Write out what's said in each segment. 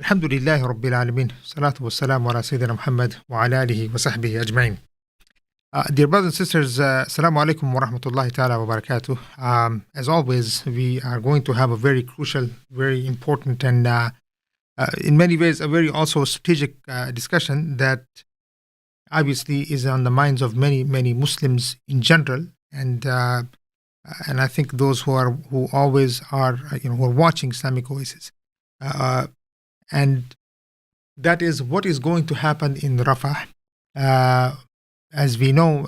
الحمد لله رب العالمين الصلاة والسلام على سيدنا محمد وعلى آله وصحبه أجمعين. Dear brothers and sisters, Assalamu alaikum wa rahmatullahi ta'ala wa barakatuh. As always, we are going to have a very crucial, very important, and in many ways a very also strategic discussion that obviously is on the minds of many Muslims in general, and I think those who always are who are watching Islamic Oasis, and that is what is going to happen in Rafah. As we know,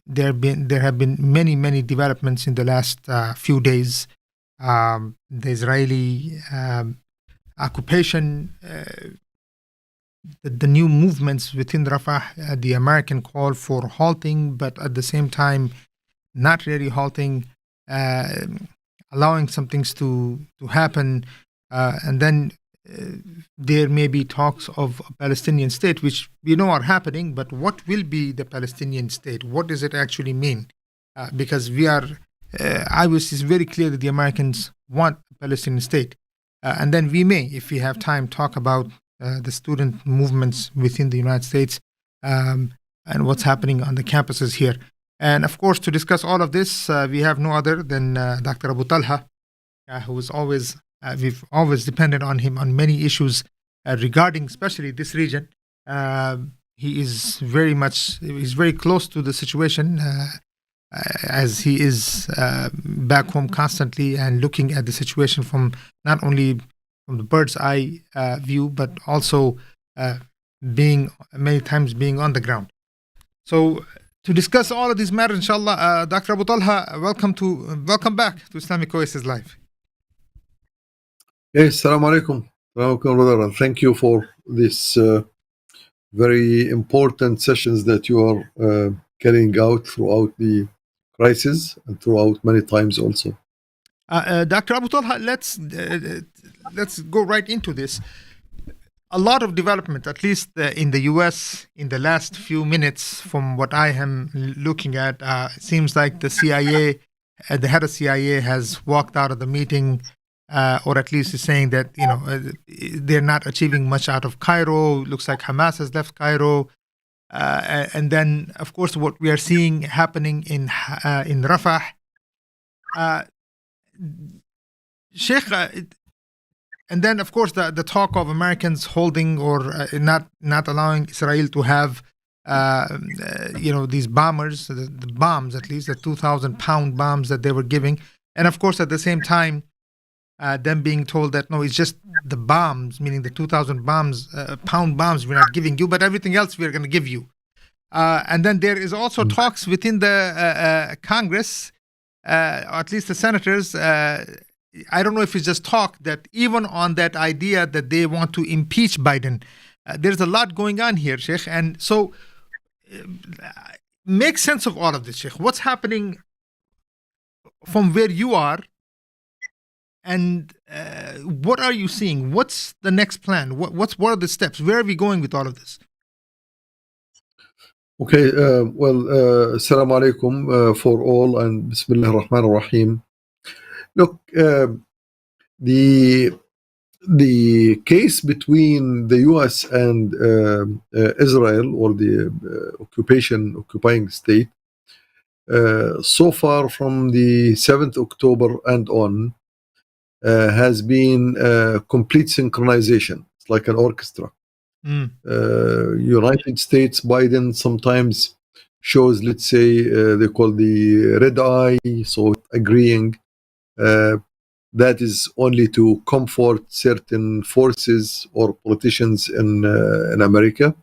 there have been many developments in the last few days. The Israeli occupation, the new movements within Rafah, the American call for halting, but at the same time not really halting, allowing some things to happen, and then there may be talks of a Palestinian state, which we know are happening, but what will be the Palestinian state? What does it actually mean? Because we are, obviously, it's very clear that the Americans want a Palestinian state. And then we may, if we have time, talk about the student movements within the United States and what's happening on the campuses here. And of course, to discuss all of this, we have no other than Dr. Abu Talha, who is always we've always depended on him on many issues regarding especially this region. He is he's very close to the situation as he is back home constantly and looking at the situation from not only from the bird's eye view, but also being many times being on the ground. So to discuss all of these matters, inshallah, Dr. Abu Talha, welcome back to Islamic Oasis Live. Yes, Assalamu alaikum. Brother, and thank you for this very important sessions that you are carrying out throughout the crisis and throughout many times also. Dr. Abu Talha, let's go right into this. A lot of development, at least in the U.S., in the last few minutes, from what I am looking at, it seems like the CIA, the head of CIA, has walked out of the meeting. Or at least is saying that they're not achieving much out of Cairo. Looks like Hamas has left Cairo, and then of course what we are seeing happening in Rafah, Sheikh, and then of course the talk of Americans holding or not allowing Israel to have these bombers, the bombs, at least the 2,000-pound bombs that they were giving, and of course at the same time. Them being told that no, it's just the bombs, meaning the 2,000-pound bombs we're not giving you, but everything else we're going to give you. And then there is also talks within the Congress, or at least the senators. I don't know if it's just talk, that even on that idea that they want to impeach Biden, there's a lot going on here, Sheikh. And so make sense of all of this, Sheikh. What's happening from where you are? And what are you seeing? What's the next plan? What are the steps? Where are we going with all of this? Okay, Assalamu alaikum for all, and Bismillah ar-Rahman ar-Rahim. Look, the case between the U.S. and Israel, or the occupying state, so far from the 7th October and on, has been complete synchronization. It's like an orchestra. Mm. United States, Biden sometimes shows, let's say, they call the red eye, so agreeing. That is only to comfort certain forces or politicians in America,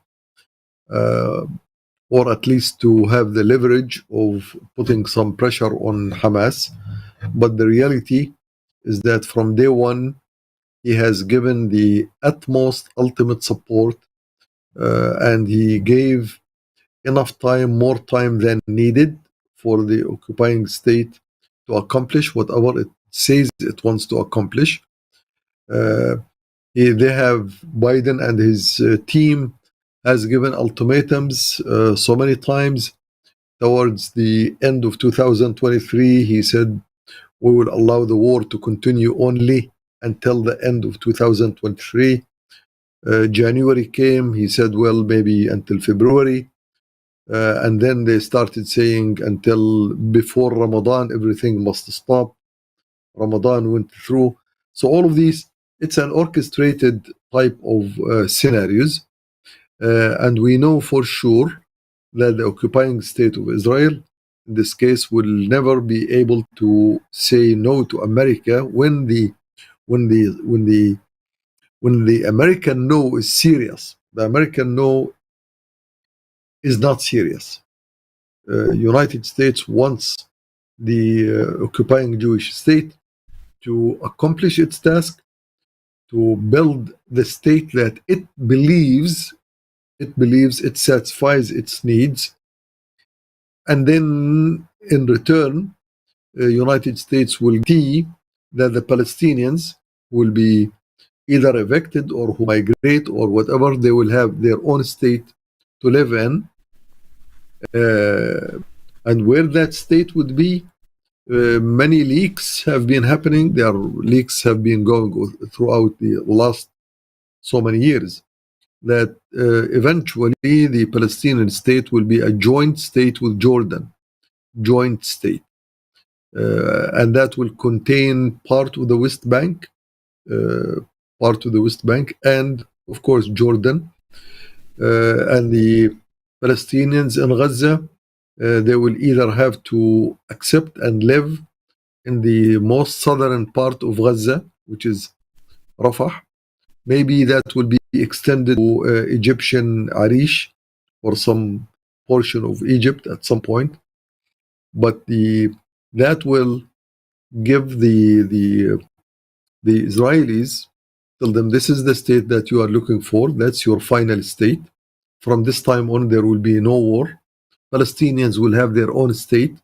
or at least to have the leverage of putting some pressure on Hamas. But the reality is that from day one, he has given the utmost ultimate support, and he gave enough time, more time than needed for the occupying state to accomplish whatever it says it wants to accomplish. They have Biden and his team has given ultimatums so many times. Towards the end of 2023, he said, we will allow the war to continue only until the end of 2023. January came, he said, well, maybe until February. And then they started saying until before Ramadan, everything must stop. Ramadan went through. So all of these, it's an orchestrated type of scenarios. And we know for sure that the occupying state of Israel, in this case, will never be able to say no to America when the American no is serious. The American no is not serious. United States wants the occupying Jewish state to accomplish its task, to build the state that it believes it satisfies its needs, and then in return, United States will see that the Palestinians will be either evicted or who migrate or whatever. They will have their own state to live in, and where that state would be, many leaks have been happening. There are leaks have been going throughout the last so many years that eventually the Palestinian state will be a joint state with Jordan, joint state, and that will contain part of the West Bank, and of course Jordan, and the Palestinians in Gaza. They will either have to accept and live in the most southern part of Gaza, which is Rafah. Maybe that will be extended to Egyptian Arish or some portion of Egypt at some point. But that will give the Israelis, tell them this is the state that you are looking for. That's your final state. From this time on, there will be no war. Palestinians will have their own state.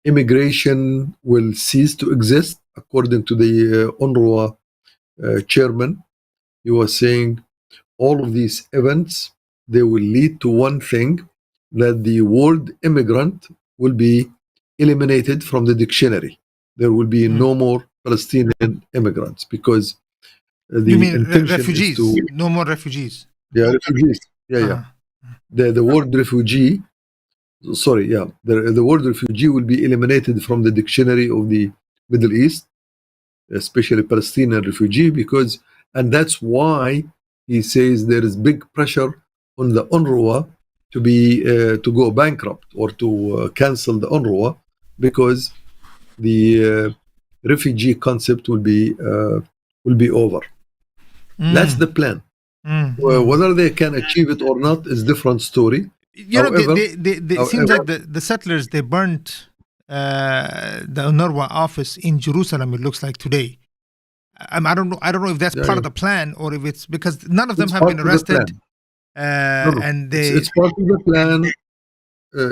Immigration will cease to exist, according to the UNRWA chairman. He was saying all of these events, they will lead to one thing, that the word immigrant will be eliminated from the dictionary. There will be no more Palestinian immigrants, because You the mean intention refugees? is to, No more refugees. yeah, refugees. Yeah. Uh-huh. The word refugee, sorry, yeah, the word refugee will be eliminated from the dictionary of the Middle East, especially Palestinian refugee, because, and that's why he says there is big pressure on the UNRWA to be to go bankrupt or to cancel the UNRWA, because the refugee concept will be over. That's the plan. Whether they can achieve it or not is different story. You know, it seems like the settlers, they burnt the UNRWA office in Jerusalem. It looks like today. I don't know if that's part of the plan, or if it's because none of them have been arrested. And it's part of the plan.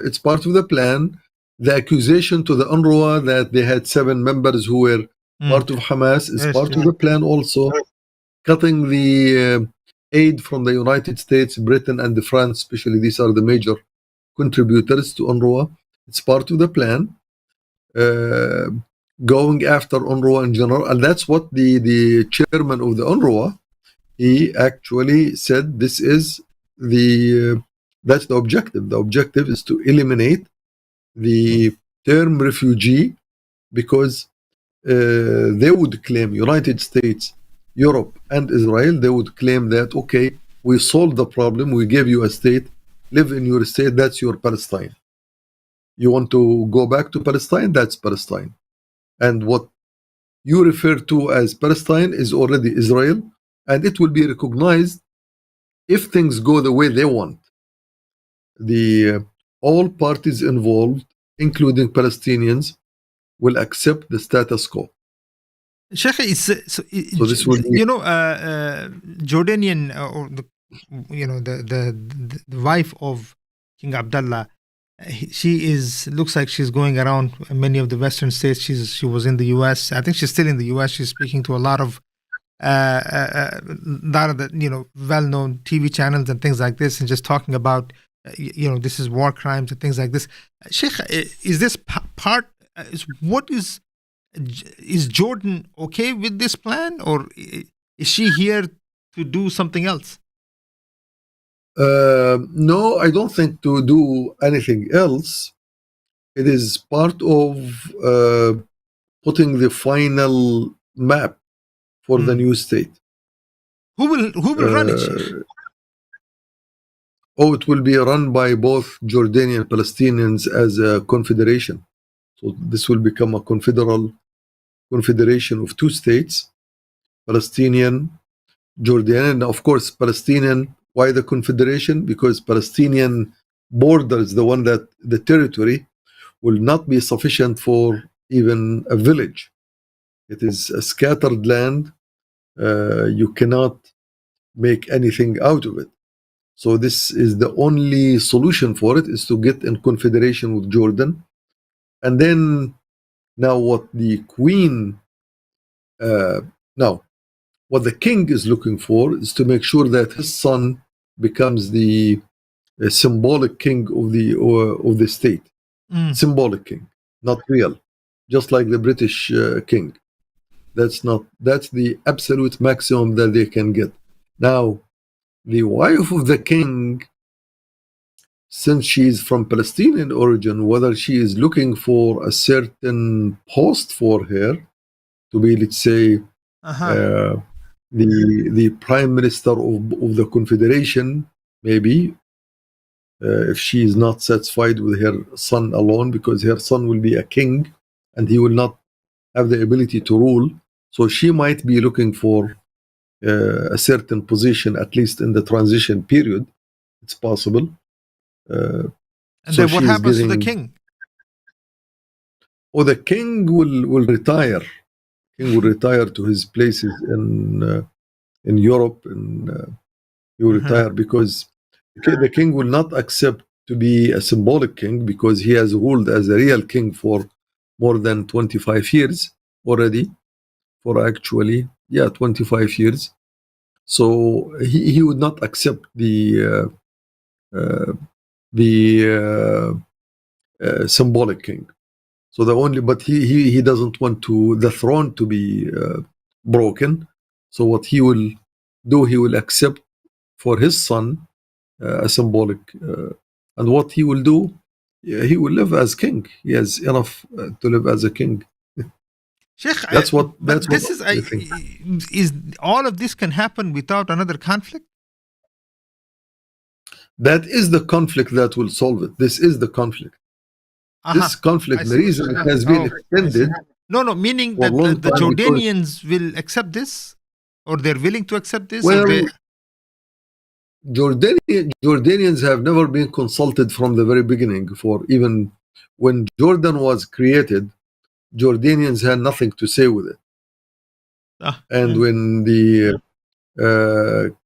It's part of the plan. The accusation to the UNRWA that they had 7 members who were part of Hamas is part of the plan also. Cutting the aid from the United States, Britain, and France, especially, these are the major contributors to UNRWA. It's part of the plan. Going after UNRWA in general, and that's what the chairman of the UNRWA, he actually said this is that's the objective. The objective is to eliminate the term refugee, because they would claim, United States, Europe, and Israel, they would claim that, okay, we solved the problem, we gave you a state, live in your state, that's your Palestine. You want to go back to Palestine, that's Palestine. And what you refer to as Palestine is already Israel, and it will be recognized if things go the way they want. The all parties involved, including Palestinians, will accept the status quo. Sheikh, So this will be, Jordanian, or the wife of King Abdullah. She looks like she's going around many of the Western states. She was in the U.S. I think she's still in the U.S. She's speaking to a lot of the well-known TV channels and things like this, and just talking about this is war crimes and things like this. Sheikh, is this part? Is Jordan okay with this plan, or is she here to do something else? no, I don't think to do anything else. It is part of putting the final map for the new state. Who will run it, Sheikh? It will be run by both Jordanian and Palestinians as a confederation. So this will become a confederation of two states, Palestinian, Jordanian, and of course Palestinian. Why the confederation? Because Palestinian borders, the territory will not be sufficient for even a village. It is a scattered land. You cannot make anything out of it. So this is the only solution for it, is to get in confederation with Jordan. And then now what the queen, what the king is looking for is to make sure that his son becomes the symbolic king of the state. Symbolic king, not real. Just like the British king. That's the absolute maximum that they can get. Now, the wife of the king, since she is from Palestinian origin, whether she is looking for a certain post for her to be, let's say, the prime minister of the confederation, maybe, if she is not satisfied with her son alone, because her son will be a king and he will not have the ability to rule. So she might be looking for a certain position, at least in the transition period. It's possible. And so then what happens to the king? The king will retire. King will retire to his places in Europe, and he will retire because the king will not accept to be a symbolic king, because he has ruled as a real king for more than 25 years already. For actually, 25 years. So he would not accept the symbolic king. So but he doesn't want the throne to be broken. So what he will do, he will accept for his son a symbolic, and what he will do, he will live as king. He has enough to live as a king. Sheikh, that's what is all of this can happen without another conflict? That is the conflict that will solve it. This is the conflict. This conflict, the reason it has been extended. No, meaning that the Jordanians will accept this, or they're willing to accept this? Well, Jordanians have never been consulted from the very beginning. For even when Jordan was created, Jordanians had nothing to say with it. And when the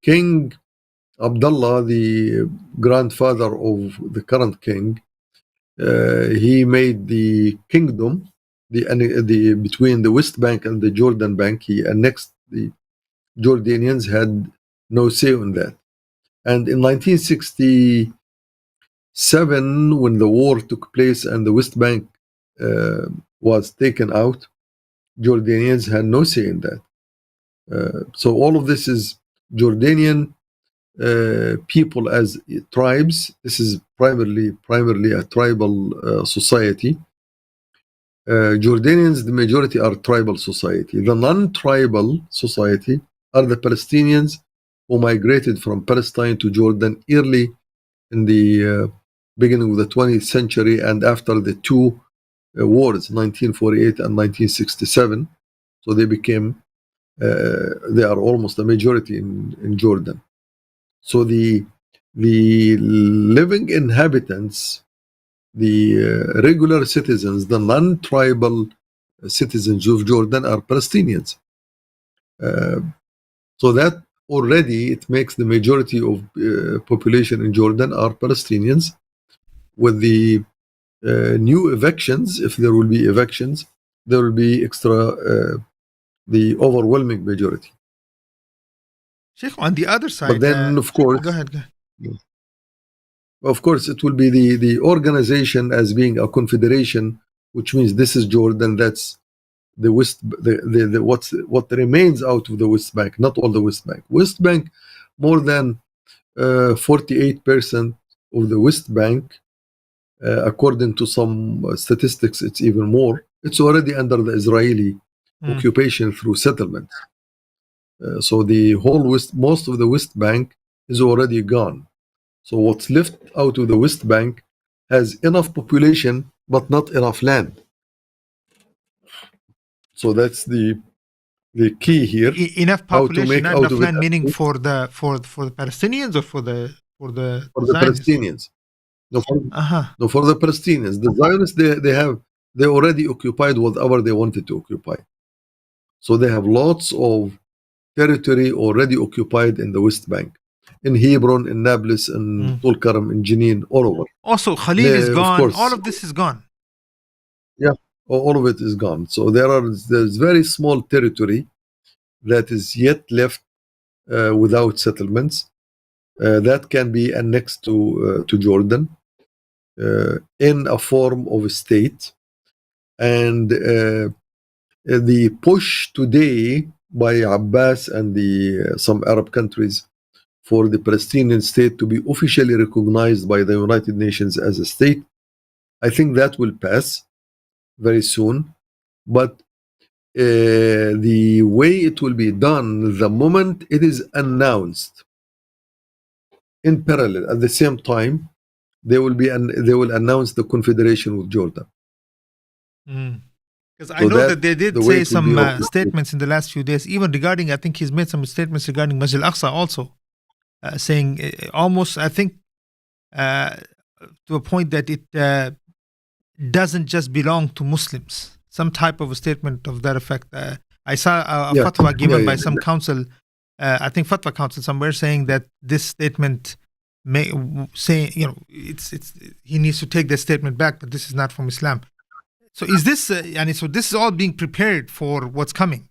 King Abdullah, the grandfather of the current king, he made the kingdom, between the West Bank and the Jordan Bank, he annexed. The Jordanians had no say on that. And in 1967, when the war took place and the West Bank was taken out, Jordanians had no say in that. So all of this is Jordanian people as tribes. This is primarily a tribal society. Jordanians, the majority are tribal society. The non-tribal society are the Palestinians who migrated from Palestine to Jordan early in the beginning of the 20th century and after the two wars, 1948 and 1967. So they became, they are almost a majority in Jordan. So the living inhabitants, the regular citizens, the non-tribal citizens of Jordan are Palestinians. So that already it makes the majority of population in Jordan are Palestinians. With the new evictions, if there will be evictions, there will be extra, the overwhelming majority. Sheikh, on the other side, But then, of course, go ahead. Of course, it will be the organization as being a confederation, which means this is Jordan, that's the West, what remains out of the West Bank, not all the West Bank. West Bank, more than 48% of the West Bank, according to some statistics, it's even more. It's already under the Israeli occupation through settlement. So the whole West, most of the West Bank is already gone. So what's left out of the West Bank has enough population, but not enough land. So that's the key here. Enough population, not enough land, meaning for the Palestinians or for the Palestinians. No, for the Palestinians. The Zionists, they already occupied whatever they wanted to occupy. So they have lots of territory already occupied in the West Bank. In Hebron, in Nablus, in Tulkarm, in Jenin, all over. Also, Khalil is gone. Course, all of this is gone. Yeah, all of it is gone. So there's very small territory that is yet left without settlements that can be annexed to Jordan in a form of a state. And the push today by Abbas and some Arab countries for the Palestinian state to be officially recognized by the United Nations as a state, I think that will pass very soon. But the way it will be done, the moment it is announced, in parallel, at the same time, they will announce the confederation with Jordan. Because I know that they did say some statements in the last few days, even regarding, I think he's made some statements regarding Masjid al-Aqsa also, saying almost, I think, to a point that it doesn't just belong to Muslims. Some type of a statement of that effect. I saw a fatwa given by some council, I think fatwa council somewhere, saying that this statement may say, it's he needs to take the statement back, but this is not from Islam. So is this, so this is all being prepared for what's coming?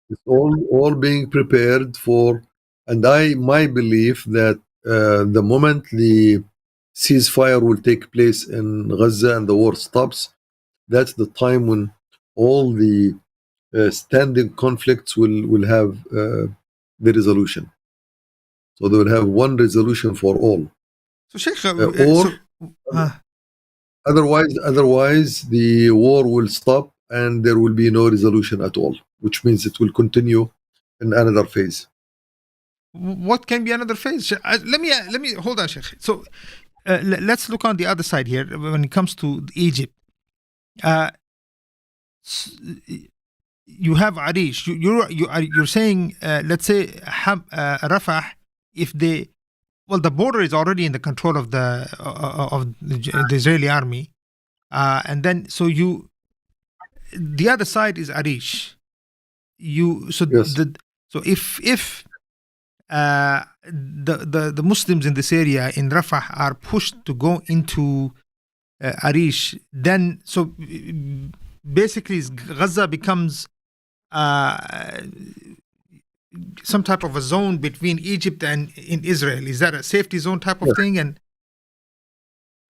It's all being prepared for, and my belief that the moment the ceasefire will take place in Gaza and the war stops, that's the time when all the standing conflicts will have the resolution. So they will have one resolution for all. So Sheikh, otherwise the war will stop and there will be no resolution at all, which means it will continue in another phase. What can be another phase? Let me hold on, Sheikh. So let's look on the other side here when it comes to Egypt. You have Arish. You're saying, let's say Rafah, if the border is already in the control of the Israeli army, and then the other side is Arish. Yes. So if the Muslims in this area in Rafah are pushed to go into Arish, then so basically Gaza becomes some type of a zone between Egypt and in Israel. Is that a safety zone type of thing? And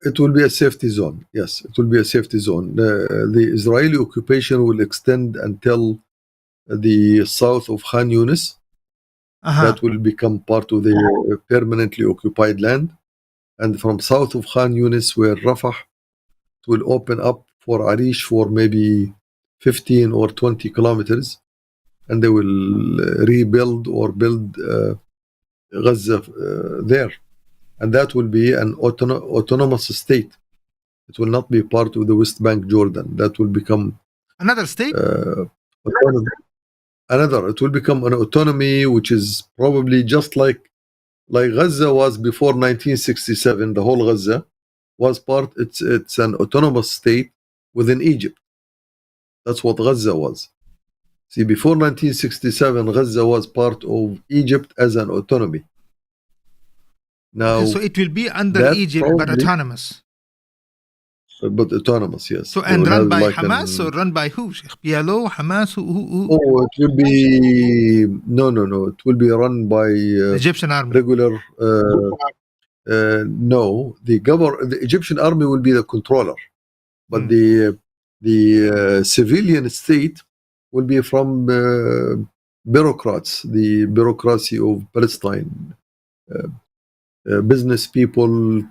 it will be a safety zone. Yes, it will be a safety zone. The Israeli occupation will extend until the south of Khan Yunis. That will become part of the permanently occupied land. And from south of Khan Yunis, where Rafah will open up for Arish for maybe 15 or 20 kilometers, and they will rebuild or build Gaza there. And that will be an autonomous state. It will not be part of the West Bank, Jordan. That will become Another state? autonomy. It will become an autonomy, which is probably just like Gaza was before 1967. The whole Gaza was part. It's an autonomous state within Egypt. That's what Gaza was. See, before 1967, Gaza was part of Egypt as an autonomy. Now, so it will be under Egypt, but autonomous. But autonomous, yes. So, and run by Hamas or run by who? PLO, Hamas, who? Oh, it will be no. It will be run by Egyptian army. Regular. No, the Egyptian army will be the controller, but the civilian state will be from bureaucrats, the bureaucracy of Palestine, business people,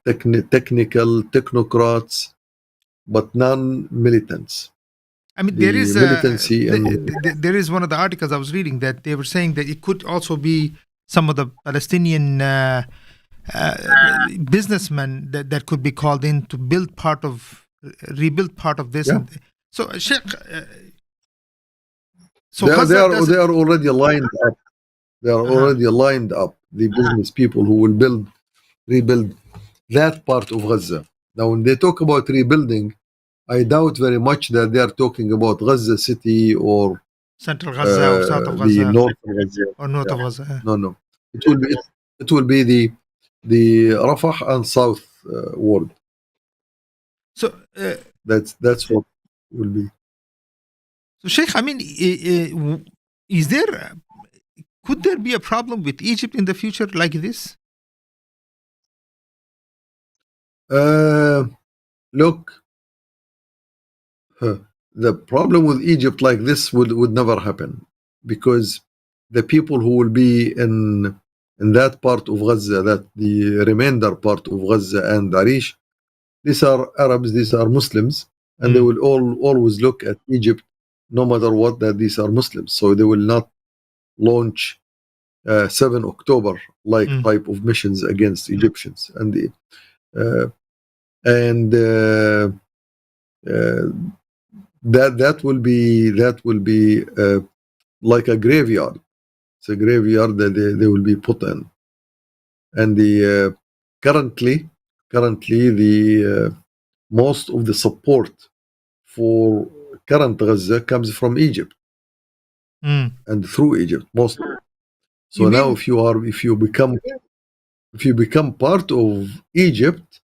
technical technocrats, but non-militants. I mean, there is militancy. There is one of the articles I was reading that they were saying that it could also be some of the Palestinian businessmen that could be called in to rebuild part of this. Yeah. So, Sheikh, they are already lined up. They are already lined up. The business people who will rebuild that part of Gaza. Now, when they talk about rebuilding, I doubt very much that they are talking about Gaza City or Central Gaza or South of Gaza, the north of Gaza or north of Gaza. No. It will be the Rafah and south world. So that's what will be. So, Sheikh, I mean, could there be a problem with Egypt in the future like this? Look, the problem with Egypt like this would never happen, because the people who will be in that part of Gaza, that the remainder part of Gaza and Arish, these are Arabs, these are Muslims, and they will always look at Egypt, no matter what, that these are Muslims. So they will not launch 7 October like type of missions against Egyptians, and that will be like a graveyard. It's a graveyard that they will be put in, and the currently the most of the support for current Gaza comes from Egypt and through Egypt most. So now if you become part of Egypt,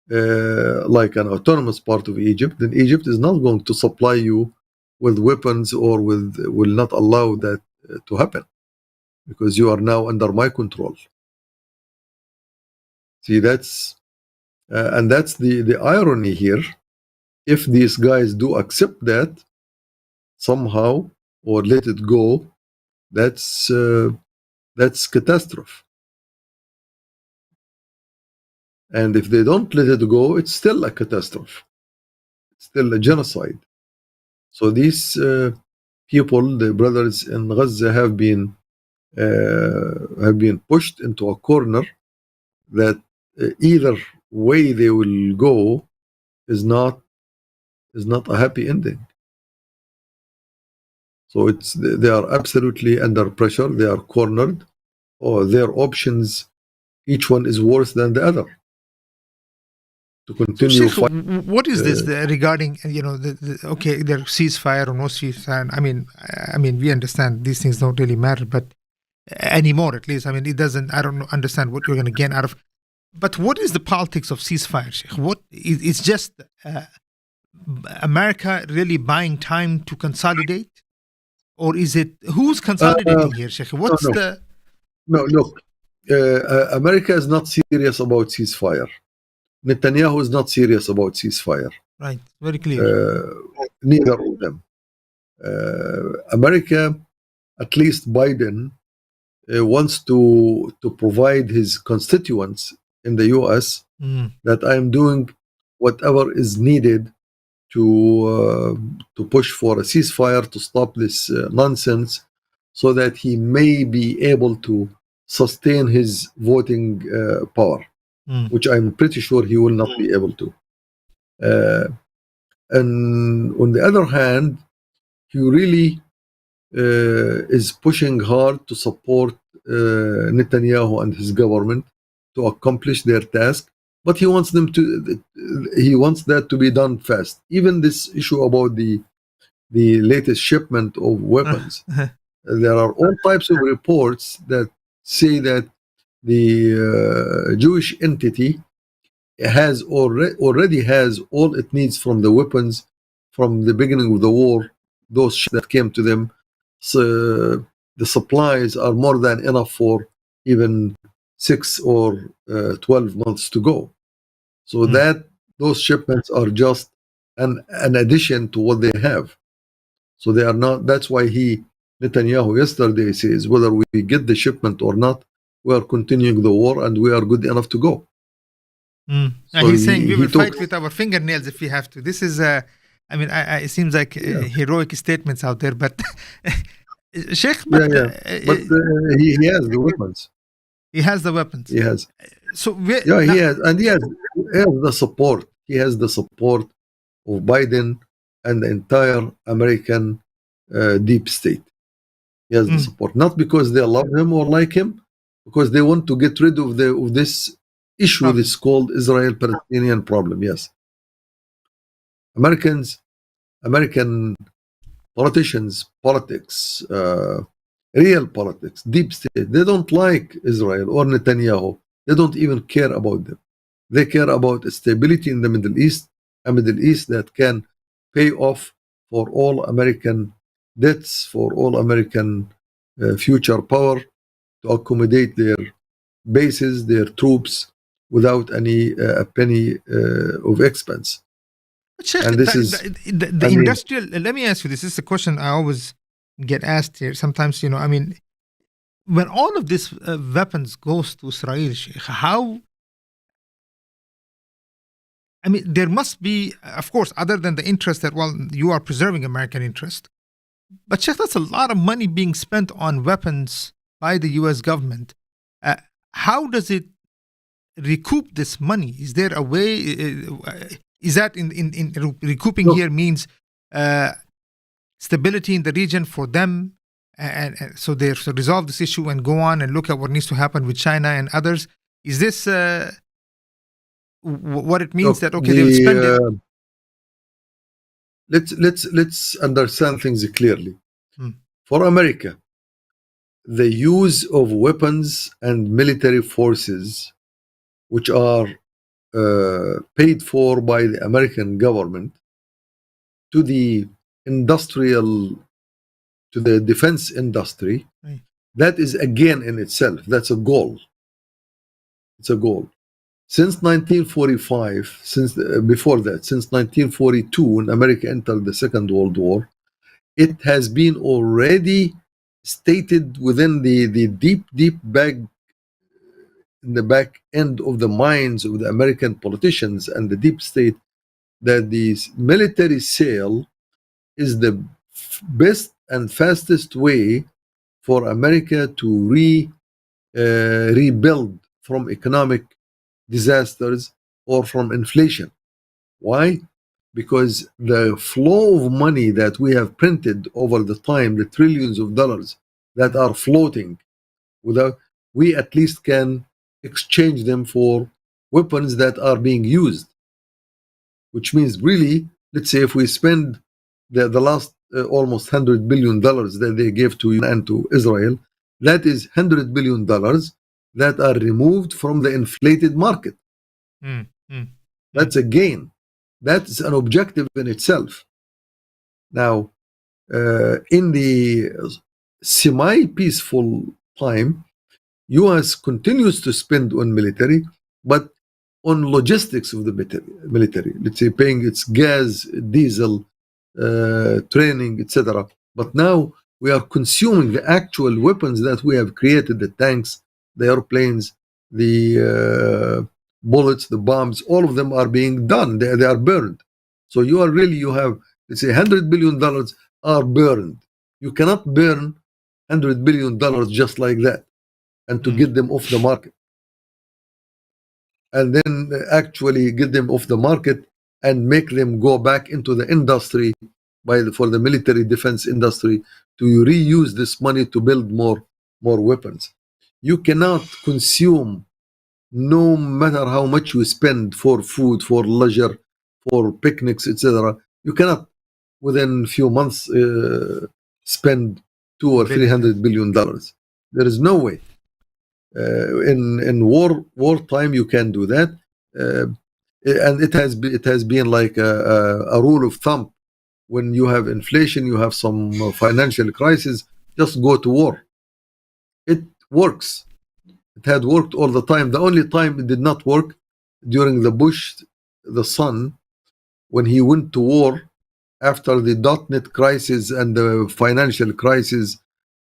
like an autonomous part of Egypt, then Egypt is not going to supply you with weapons or will not allow that to happen, because you are now under my control. See, that's the irony here. If these guys do accept that somehow or let it go, that's catastrophe. And if they don't let it go, it's still a catastrophe. It's still a genocide. So these people, the brothers in Gaza, have been pushed into a corner that either way they will go is not a happy ending. So they are absolutely under pressure. They are cornered, or their options, each one is worse than the other. To continue. So, what is this regarding? Okay, their ceasefire or no ceasefire. I mean, we understand these things don't really matter, but anymore, at least. I mean, it doesn't. I don't understand what you're going to gain out of. But what is the politics of ceasefire, Sheikh? It's just America really buying time to consolidate, or is it who's consolidating here, Sheikh? What's the? No, look, America is not serious about ceasefire. Netanyahu is not serious about ceasefire. Right, very clear. Neither of them. America, at least Biden, wants to provide his constituents in the U.S. that I am doing whatever is needed to push for a ceasefire to stop this nonsense, so that he may be able to sustain his voting power, which I'm pretty sure he will not be able to. And on the other hand, he really is pushing hard to support Netanyahu and his government to accomplish their task, but he wants that to be done fast. Even this issue about the latest shipment of weapons, there are all types of reports that say that the Jewish entity has already has all it needs from the weapons from the beginning of the war. Those ships that came to them, so the supplies are more than enough for even 6 or 12 months to go. So that those shipments are just an addition to what they have. So they are not. That's why Netanyahu yesterday says, whether we get the shipment or not, we are continuing the war and we are good enough to go. So he's saying we will fight with our fingernails if we have to. This is, I mean, it seems like heroic statements out there, but Sheikh, but he has the weapons. He has the weapons. He has. So he has, and he has the support. He has the support of Biden and the entire American deep state. He has the support, not because they love him or like him, because they want to get rid of this issue that's called Israel-Palestinian problem. Yes, American politicians, politics, real politics, deep state, they don't like Israel or Netanyahu. They don't even care about them. They care about stability in the Middle East, a Middle East that can pay off for all American debts, for all American future power, to accommodate their bases, their troops, without any penny of expense. Sheikh, and this is the industrial. Let me ask you this. This is a question I always get asked here. Sometimes, I mean, when all of these weapons goes to Israel, Sheikh, how? I mean, there must be, of course, other than the interest that, you are preserving American interest, but Sheikh, that's a lot of money being spent on weapons by the U.S. government. How does it recoup this money? Is there a way? Is that in recouping here means stability in the region for them, and so they resolve this issue and go on and look at what needs to happen with China and others? Is this what it means that they'll spend it? Let's understand things clearly. For America, the use of weapons and military forces, which are paid for by the American government, to the defense industry, that is again in itself, that's a goal. It's a goal. Since 1945, since 1942, when America entered the Second World War, it has been already stated within the deep back, in the back end of the minds of the American politicians and the deep state, that the military sale is the best and fastest way for America to rebuild from economic disasters or from inflation. Why? Because the flow of money that we have printed over the time, the trillions of dollars that are floating, we at least can exchange them for weapons that are being used. Which means, really, let's say if we spend the last almost $100 billion that they gave to UN and to Israel, that is $100 billion that are removed from the inflated market. That's a gain. That's an objective in itself. Now, in the semi-peaceful time, U.S. continues to spend on military, but on logistics of the military. Let's say paying its gas, diesel, training, etc. But now we are consuming the actual weapons that we have created: the tanks, the airplanes, the bullets, the bombs. All of them are being done. They are burned. So you have, let's say, $100 billion are burned. You cannot burn $100 billion just like that and to get them off the market. And then actually get them off the market and make them go back into the industry for the military defense industry to reuse this money to build more weapons. You cannot consume, no matter how much you spend for food, for leisure, for picnics, etc. You cannot within few months spend $200 or $300 billion. There is no way. In wartime you can do that, and it has been like a rule of thumb. When you have inflation, you have some financial crisis, just go to war. It works. It had worked all the time. The only time it did not work during the Bush, the son, when he went to war after the .NET crisis and the financial crisis.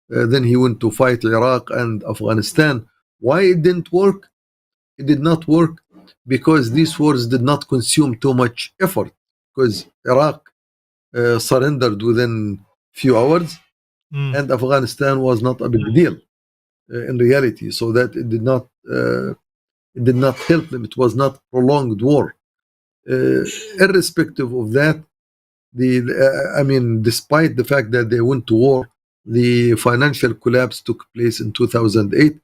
Then he went to fight Iraq and Afghanistan. Why it didn't work? It did not work because these wars did not consume too much effort, because Iraq surrendered within few hours, and Afghanistan was not a big deal in reality, so that it did not help them. It was not prolonged war. Irrespective of that, I mean, despite the fact that they went to war, the financial collapse took place in 2008,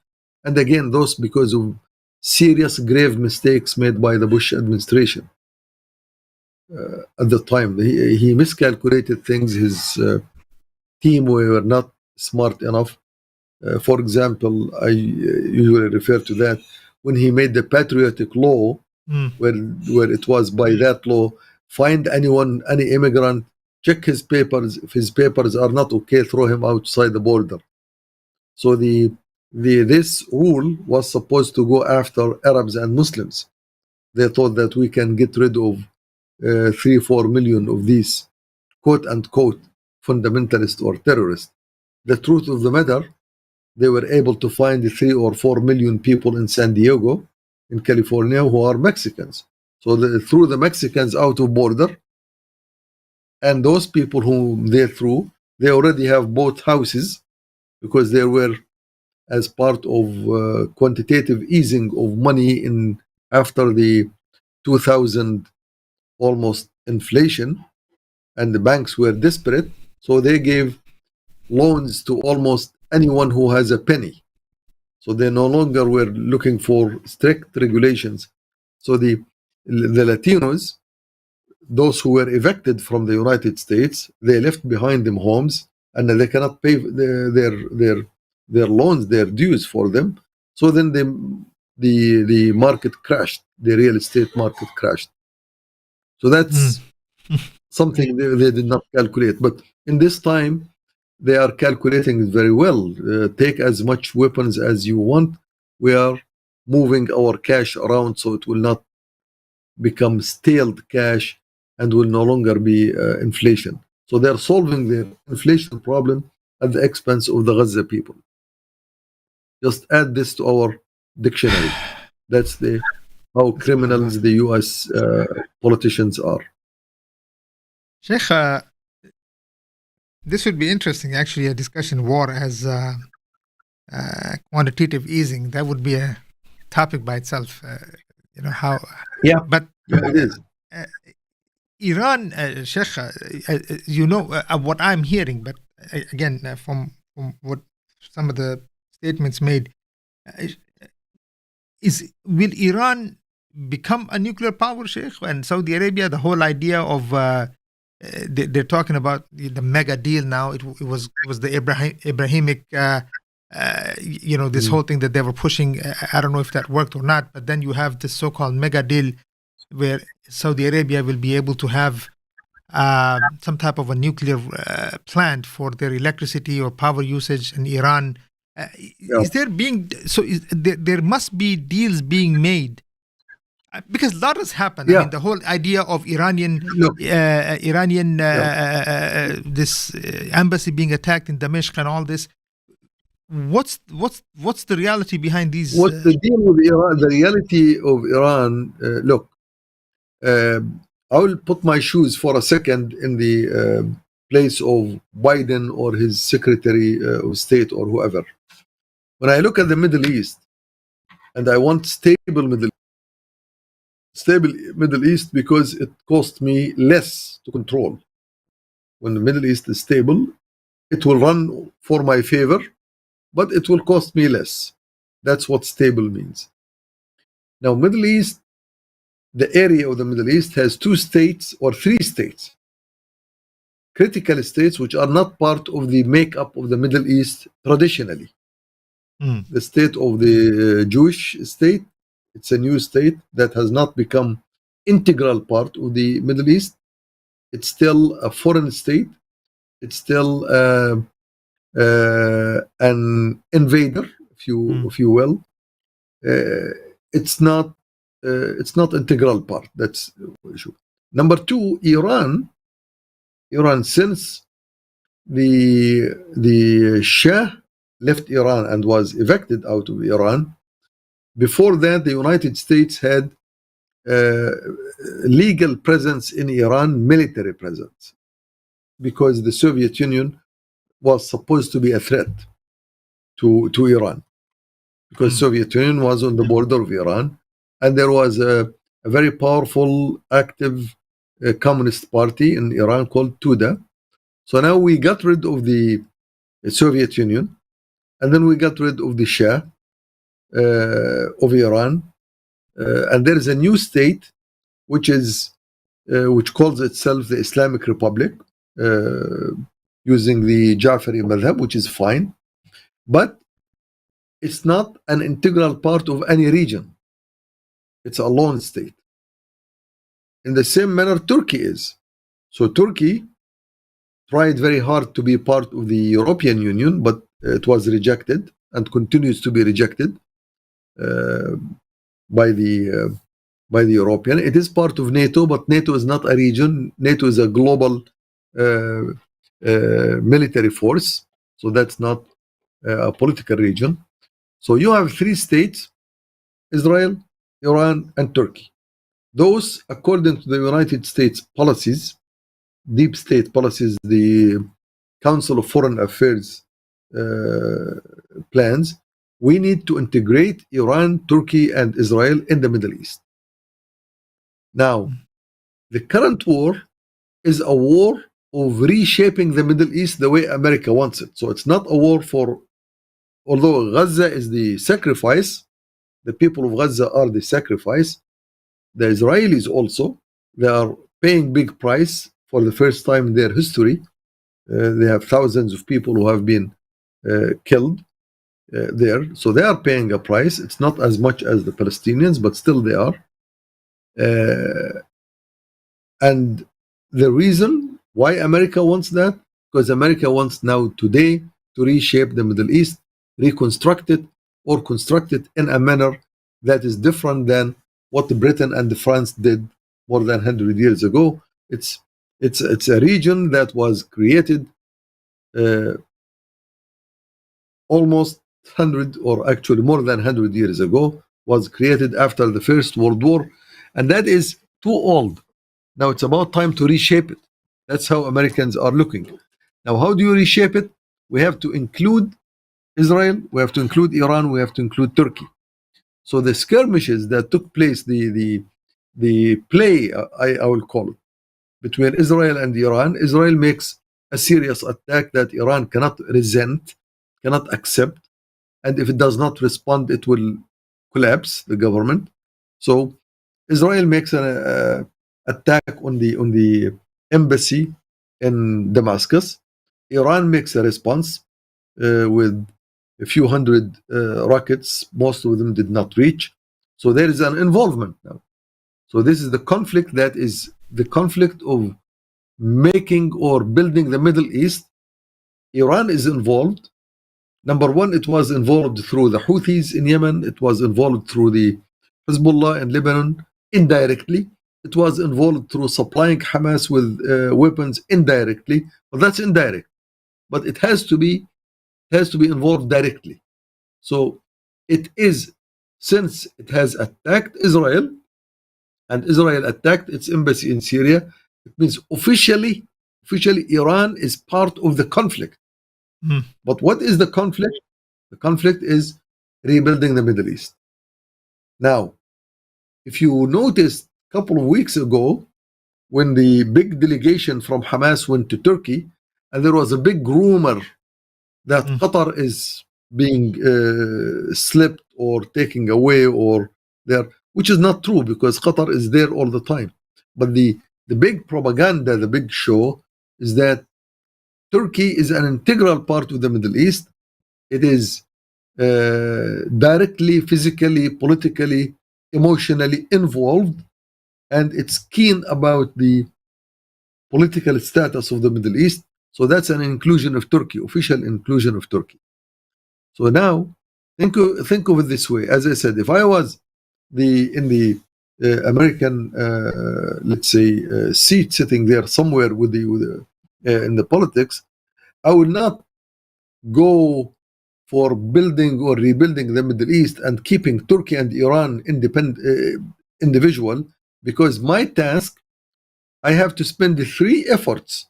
and again, those because of serious, grave mistakes made by the Bush administration at the time. He miscalculated things. His team were not smart enough. For example, I usually refer to that when he made the patriotic law, where it was by that law, find anyone, any immigrant, check his papers. If his papers are not okay, throw him outside the border. So this rule was supposed to go after Arabs and Muslims. They thought that we can get rid of 3-4 million of these quote unquote fundamentalists or terrorists. The truth of the matter, they were able to find 3 or 4 million people in San Diego, in California, who are Mexicans. So they threw the Mexicans out of border, and those people whom they threw, they already have bought houses because they were as part of quantitative easing of money in after the 2000 almost inflation, and the banks were desperate, so they gave loans to almost anyone who has a penny. So they no longer were looking for strict regulations. So the Latinos, those who were evicted from the United States, they left behind them homes, and they cannot pay their loans, their dues for them. So then the market crashed, the real estate market crashed. So that's something they did not calculate. But in this time, they are calculating it very well. Take as much weapons as you want. We are moving our cash around so it will not become stale cash and will no longer be inflation. So they're solving the inflation problem at the expense of the Gaza people. Just add this to our dictionary. That's how criminals the US politicians are. Sheikh, this would be interesting, actually, a discussion war as quantitative easing. That would be a topic by itself. How? Yeah, but it is. Iran, Sheikh, what I'm hearing, but again, from what some of the statements made, will Iran become a nuclear power, Sheikh? And Saudi Arabia, the whole idea of they're talking about the mega deal now. It was the Abrahamic, this whole thing that they were pushing. I don't know if that worked or not, but then you have this so-called mega deal where Saudi Arabia will be able to have some type of a nuclear plant for their electricity or power usage in Iran. Is there being there must be deals being made? Because a lot has happened. I mean, the whole idea of Iranian this embassy being attacked in Damascus and all this. What's the reality behind these? What's the deal with Iran? The reality of Iran, look, I will put my shoes for a second in the place of Biden or his Secretary of State or whoever. When I look at the Middle East and I want stable Middle East because it costs me less to control. When the Middle East is stable, it will run for my favor, but it will cost me less. That's what stable means. Now, Middle East, the area of the Middle East has 2 states or 3 states, critical states which are not part of the makeup of the Middle East traditionally. The state of the Jewish state, it's a new state that has not become integral part of the Middle East. It's still a foreign state. It's still an invader, if you will. It's not integral part. That's the issue. Number 2, Iran, since the Shah left Iran and was evicted out of Iran, before that the United States had legal presence in Iran, military presence, because the Soviet Union was supposed to be a threat to Iran, because Soviet Union was on the border of Iran, and there was a very powerful, active communist party in Iran called Tuda. So now we got rid of the Soviet Union, and then we got rid of the Shah of Iran, and there is a new state which calls itself the Islamic Republic, using the Ja'fari madhab, which is fine, but it's not an integral part of any region. It's a lone state. In the same manner, Turkey is. So Turkey tried very hard to be part of the European Union, but it was rejected and continues to be rejected by the European. It is part of NATO, but NATO is not a region. NATO is a global military force, so that's not a political region. So you have 3 states: Israel, Iran, and Turkey. Those, according to the United States policies, deep state policies, the Council of Foreign Affairs plans, we need to integrate Iran, Turkey, and Israel in the Middle East. Now, the current war is a war of reshaping the Middle East the way America wants it. So it's not a war for, although Gaza is the sacrifice, the people of Gaza are the sacrifice, the Israelis also, they are paying big price for the first time in their history. They have thousands of people who have been killed there. So they are paying a price. It's not as much as the Palestinians, but still they are. And the reason why America wants that, because America wants now today to reshape the Middle East, reconstruct it, or construct it in a manner that is different than what Britain and France did more than 100 years ago. It's a region that was created almost 100, or actually more than 100 years ago, was created after the First World War, and that is too old. Now it's about time to reshape it. That's how Americans are looking. Now, how do you reshape it? We have to include Israel, we have to include Iran, we have to include Turkey. So the skirmishes that took place, the play, I will call it, between Israel and Iran, Israel makes a serious attack that Iran cannot resent, cannot accept, and if it does not respond, it will collapse the government. So Israel makes an attack on the embassy in Damascus. Iran makes a response with a few hundred rockets. Most of them did not reach. So there is an involvement now. So this is the conflict that is the conflict of making or building the Middle East. Iran is involved. Number one, it was involved through the Houthis in Yemen. It was involved through the Hezbollah in Lebanon indirectly. It was involved through supplying Hamas with weapons indirectly. But that's indirect. But it has to be involved directly. So it is, since it has attacked Israel, and Israel attacked its embassy in Syria, it means officially Iran is part of the conflict. But what is the conflict? The conflict is rebuilding the Middle East. Now, if you noticed a couple of weeks ago, when the big delegation from Hamas went to Turkey, and there was a big rumor that Qatar is being slipped or taken away or there, which is not true because Qatar is there all the time. But the big propaganda, the big show is that Turkey is an integral part of the Middle East. It is directly, physically, politically, emotionally involved, and it's keen about the political status of the Middle East. So that's an inclusion of Turkey, official inclusion of Turkey. So now, think of it this way. As I said, if I was in the American, let's say, seat sitting there somewhere with in the politics, I will not go for building or rebuilding the Middle East and keeping Turkey and Iran individual, because my task, I have to spend the 3 efforts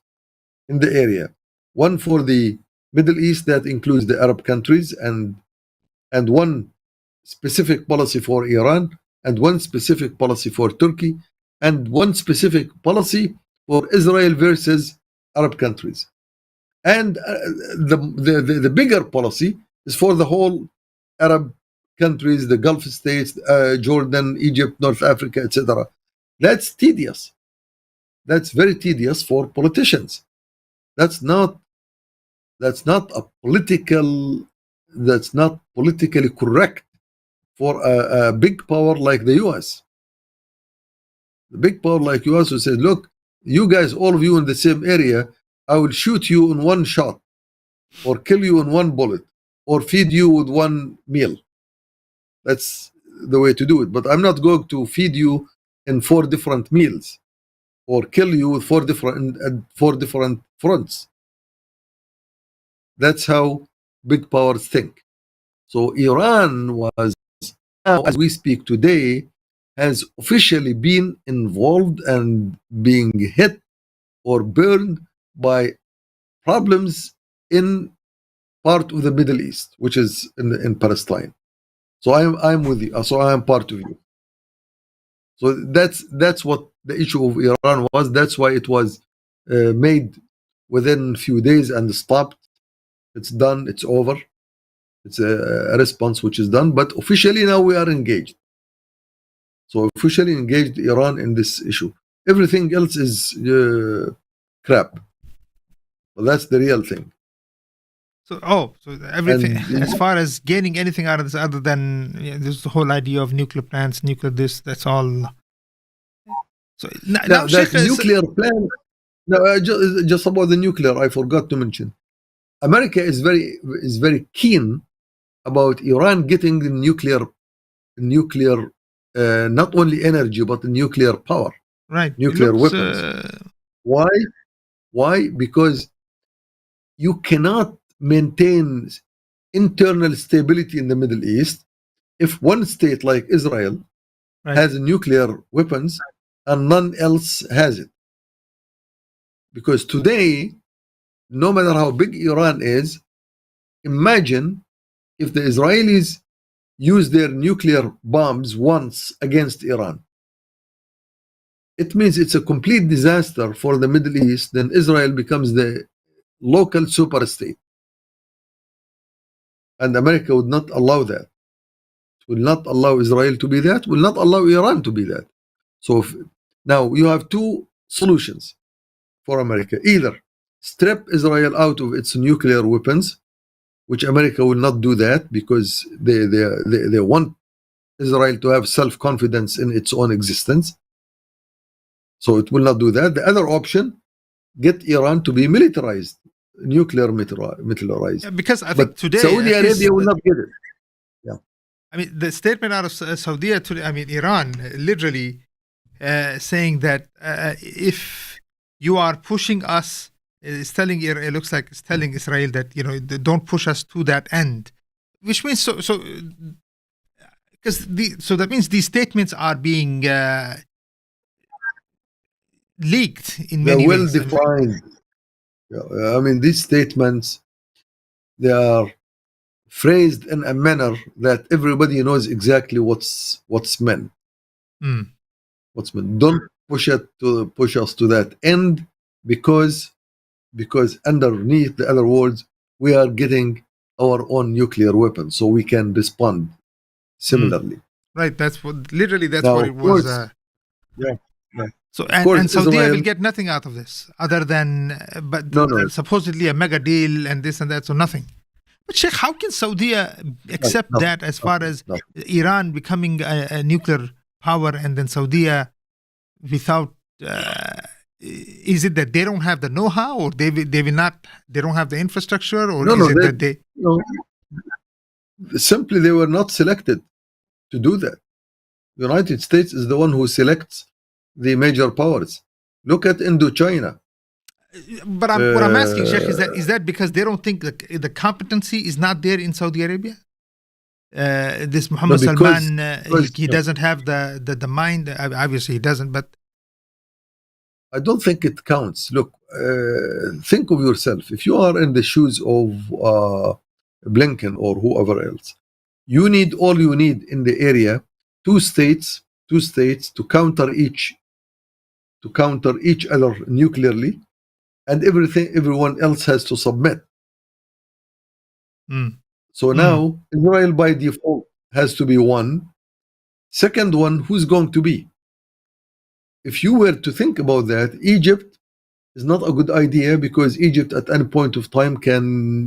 in the area. One for the Middle East that includes the Arab countries, and one specific policy for Iran, and one specific policy for Turkey, and one specific policy for Israel versus Arab countries. And the bigger policy is for the whole Arab countries, the Gulf states, Jordan, Egypt, North Africa, etc. That's tedious. That's very tedious for politicians. That's not politically correct for a big power like the US. The big power like US who said, look, you guys, all of you in the same area, I will shoot you in one shot, or kill you in one bullet, or feed you with one meal. That's the way to do it. But I'm not going to feed you in 4 different meals, or kill you with 4 different fronts. That's how big powers think. So Iran was, now as we speak today, has officially been involved and being hit or burned by problems in part of the Middle East, which is in Palestine. So I'm with you. So I am part of you. So that's what the issue of Iran was. That's why it was made within a few days and stopped. It's done. It's over. It's a response which is done. But officially now we are engaged. So officially engaged Iran in this issue. Everything else is crap. Well, that's the real thing. So everything, as far as gaining anything out of this other than this the whole idea of nuclear plants, nuclear this, that's all. So now that nuclear plant. No, just about the nuclear, I forgot to mention. America is very keen about Iran getting the nuclear, not only energy but the nuclear power, right? Nuclear weapons. Why? Because you cannot maintain internal stability in the Middle East if one state like Israel has nuclear weapons and none else has it. Because today, no matter how big Iran is, imagine if the Israelis use their nuclear bombs once against Iran. It means it's a complete disaster for the Middle East. Then Israel becomes the local superstate. And America would not allow that. Will not allow Israel to be that, will not allow Iran to be that. So now you have 2 solutions for America. Either strip Israel out of its nuclear weapons, which America will not do that because they want Israel to have self-confidence in its own existence. So it will not do that. The other option, get Iran to be militarized, nuclear militarized. Yeah, because I think today Saudi Arabia will not get it. Yeah. I mean, the statement out of Saudi today, I mean, Iran literally saying that if you are pushing us, it's telling, it looks like it's telling Israel that, don't push us to that end, which means so that means these statements are being leaked in They're many well ways. I mean, defined. I mean, these statements, they are phrased in a manner that everybody knows exactly what's meant. mm, What's meant. Don't push us to that end, because underneath the other words, we are getting our own nuclear weapons, so we can respond mm. similarly. Right. That's Now, what of it was. course, yeah, yeah. So Of course, and Saudi will Israel. get nothing out of this other than No, no, supposedly a mega deal and this and that. So nothing. But Sheikh, how can Saudi accept nothing, that as far as nothing. Iran becoming a nuclear power and then Saudi without? Is it that they don't have the know-how, or they will not? They don't have the infrastructure, or No, is no. it that they? No, simply they were not selected to do that. United States is the one who selects the major powers. Look at Indochina. But what I'm asking, Sheikh, is that because they don't think the competency is not there in Saudi Arabia? This Muhammad Salman, he doesn't have the mind. Obviously, he doesn't. But I don't think it counts. Look, think of yourself. If you are in the shoes of Blinken or whoever else, all you need in the area, two states to counter each other nuclearly, and everyone else has to submit. So now Israel by default has to be one. Second one, who's going to be? If you were to think about that, Egypt is not a good idea, because Egypt at any point of time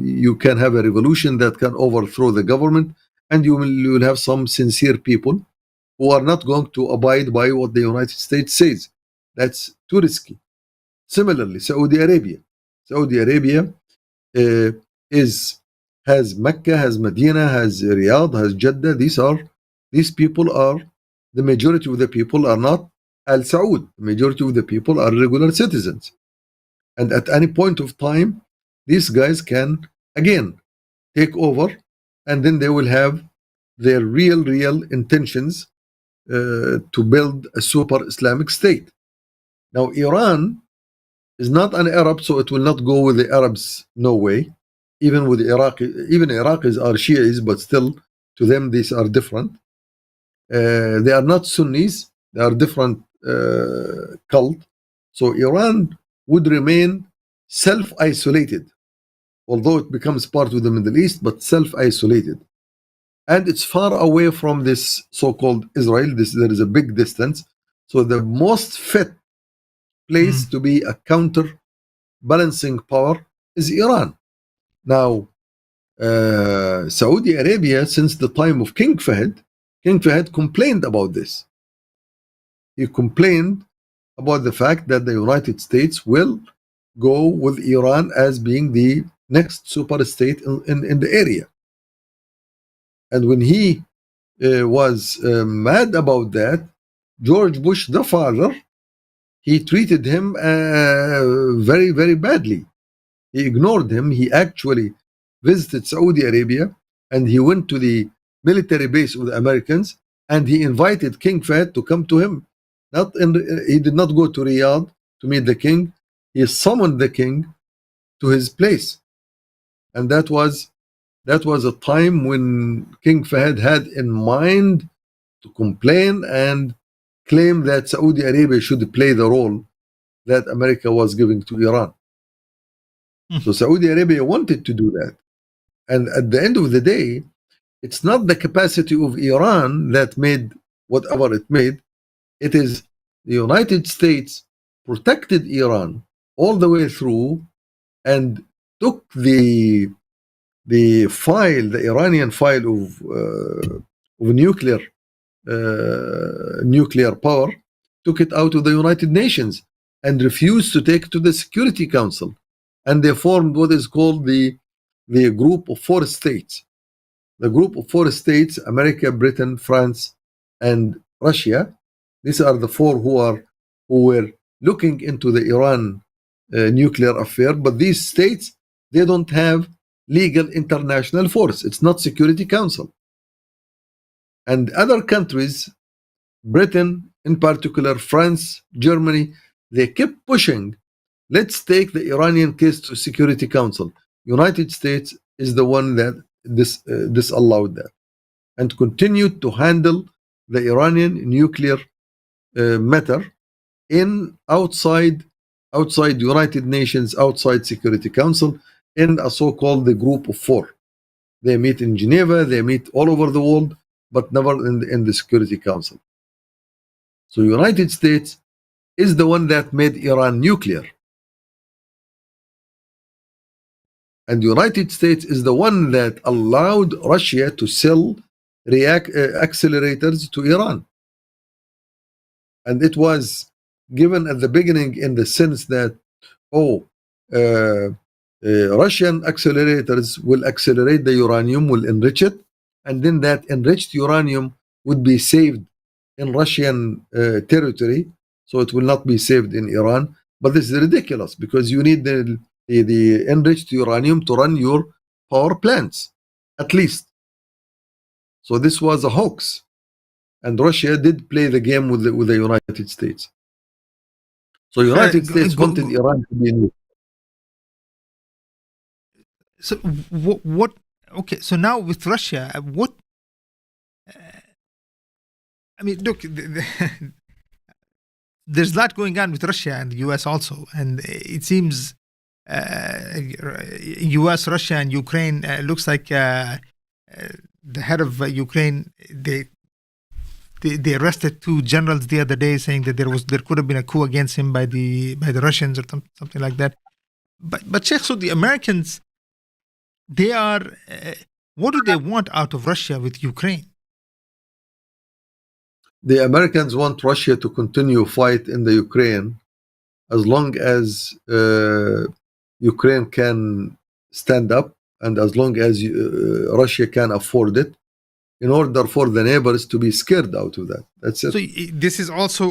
you can have a revolution that can overthrow the government, and you will have some sincere people who are not going to abide by what the United States says. That's too risky. Similarly, Saudi Arabia uh, has Mecca, has Medina, has Riyadh, has Jeddah. These people are, the majority of the people are not Al Saud. The majority of the people are regular citizens. And at any point of time, these guys can again take over, and then they will have their real intentions to build a super Islamic state. Now, Iran is not an Arab, so it will not go with the Arabs, no way. Even with even Iraqis are Shias, but still, to them, these are different. They are not Sunnis, they are different cult. So Iran would remain self-isolated, although it becomes part of the Middle East, but self-isolated. And it's far away from this so-called Israel. There is a big distance. So the most fit place to be a counterbalancing power is Iran. Now, Saudi Arabia, since the time of King Fahd complained about this. He complained about the fact that the United States will go with Iran as being the next super state in the area. And when he was mad about that, George Bush, the father, he treated him very, very badly. He ignored him. He actually visited Saudi Arabia, and he went to the military base of the Americans, and he invited King Fahd to come to him. He did not go to Riyadh to meet the king. He summoned the king to his place, and that was a time when King Fahd had in mind to complain and claim that Saudi Arabia should play the role that America was giving to Iran. So Saudi Arabia wanted to do that. And at the end of the day, it's not the capacity of Iran that made whatever it made. It is the United States protected Iran all the way through and took the Iranian file of nuclear power, took it out of the United Nations and refused to take it to the Security Council. And they formed what is called the Group of Four States. The Group of Four States, America, Britain, France, and Russia. These are the four who were looking into the Iran nuclear affair. But these states, they don't have legal international force. It's not Security Council. And other countries, Britain in particular, France, Germany, they kept pushing. Let's take the Iranian case to Security Council. United States is the one that disallowed that and continued to handle the Iranian nuclear matter in outside United Nations, outside Security Council, in a so-called the Group of Four. They meet in Geneva, they meet all over the world, but never in the Security Council. So United States is the one that made Iran nuclear. And the United States is the one that allowed Russia to sell accelerators to Iran. And it was given at the beginning in the sense that, Russian accelerators will accelerate the uranium, will enrich it, and then that enriched uranium would be saved in Russian territory, so it will not be saved in Iran. But this is ridiculous because you need the enriched uranium to run your power plants, at least. So this was a hoax, and Russia did play the game with the United States. So United States wanted Iran to be nuclear. So what? Okay, so now with Russia, what? I mean, look, there's a lot going on with Russia and the U.S. also, and it seems U.S., Russia, and Ukraine looks like the head of Ukraine. They arrested two generals the other day, saying that there could have been a coup against him by the Russians or something like that. But Sheikh, so the Americans, they are. What do they want out of Russia with Ukraine? The Americans want Russia to continue fight in the Ukraine as long as Ukraine can stand up and as long as Russia can afford it, in order for the neighbors to be scared out of that. That's it. So this is also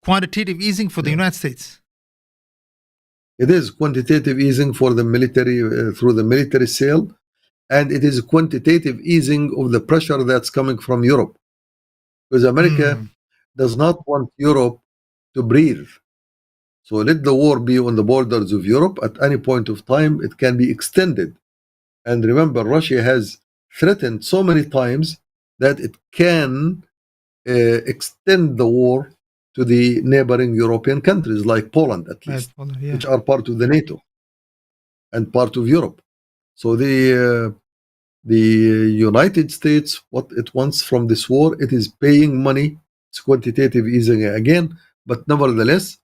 quantitative easing for the United States. It is quantitative easing for the military through the military sale, and it is quantitative easing of the pressure that's coming from Europe. Because America does not want Europe to breathe. So let the war be on the borders of Europe. At any point of time, it can be extended. And remember, Russia has threatened so many times that it can extend the war to the neighboring European countries like Poland, at least, which are part of the NATO and part of Europe. So the United States, what it wants from this war, it is paying money. It's quantitative easing again, but nevertheless,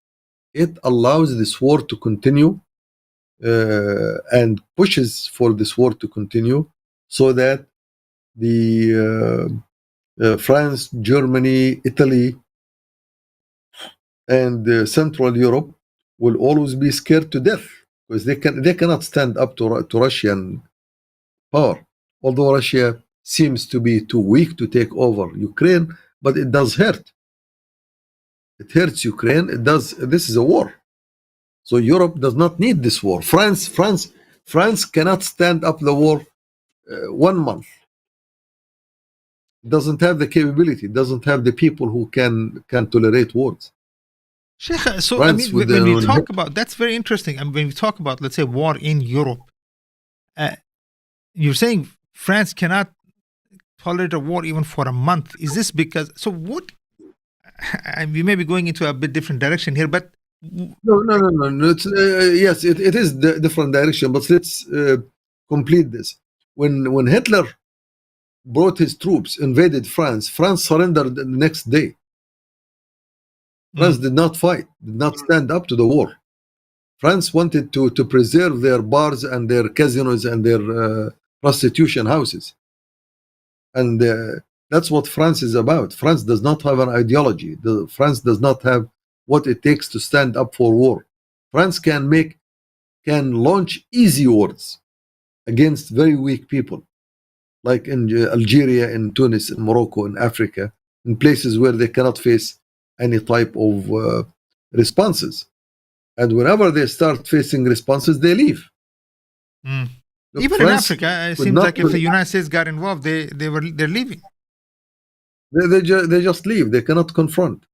it allows this war to continue and pushes for this war to continue so that the France, Germany, Italy, and Central Europe will always be scared to death because they cannot stand up to Russian power. Although Russia seems to be too weak to take over Ukraine, but it does hurt. It hurts Ukraine. It does. This is a war. So Europe does not need this war. France cannot stand up the war 1 month. It doesn't have the capability. It doesn't have the people who can tolerate wars. Sheikh, so France, I mean, when we talk about, that's very interesting. I mean, when we talk about, let's say, war in Europe, you're saying France cannot tolerate a war even for a month. Is this because? So what? We may be going into a bit different direction here, but no. It's, yes, it is the different direction. But let's complete this. When Hitler brought his troops, invaded France, France surrendered the next day. France did not fight, did not stand up to the war. France wanted to preserve their bars and their casinos and their prostitution houses. And that's what France is about. France does not have an ideology. France does not have what it takes to stand up for war. France can launch easy wars against very weak people, like in Algeria, in Tunis, in Morocco, in Africa, in places where they cannot face any type of responses. And whenever they start facing responses, they leave. Look, even France, in Africa, it seems like if the United States got involved, they're leaving. They just leave. They cannot confront.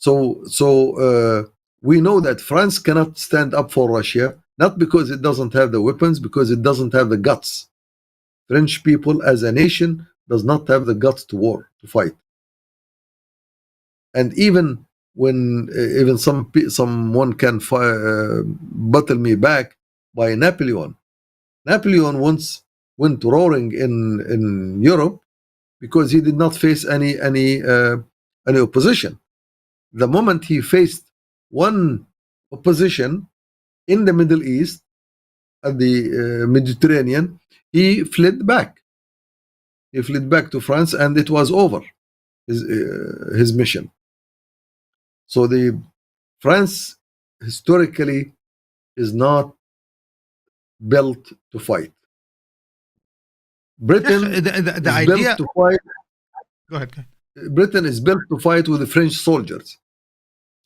So we know that France cannot stand up for Russia, not because it doesn't have the weapons, because it doesn't have the guts. French people as a nation does not have the guts to fight. And even when even someone can battle me back by Napoleon. Napoleon once went roaring in Europe because he did not face any opposition. The moment he faced one opposition in the Middle East, at the Mediterranean, he fled back. He fled back to France, and it was over his mission. So the France historically is not built to fight. Britain the is idea. built to fight. Go ahead. Britain is built to fight with the French soldiers.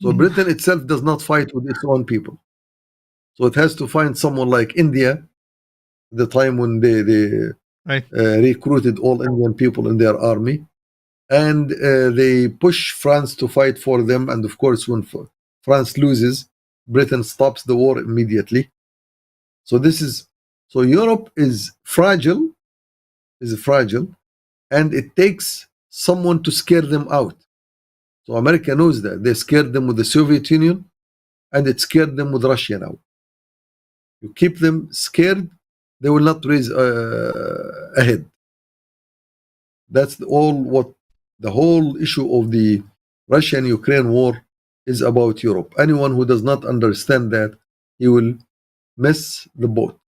So Britain itself does not fight with its own people. So it has to find someone like India, the time when they Right. Recruited all Indian people in their army, and they push France to fight for them. And of course, when France loses, Britain stops the war immediately. So Europe is fragile, and it takes someone to scare them out. So America knows that. They scared them with the Soviet Union, and it scared them with Russia now. You keep them scared, they will not raise a head. That's what the whole issue of the Russian-Ukraine war is about Europe. Anyone who does not understand that, he will miss the boat.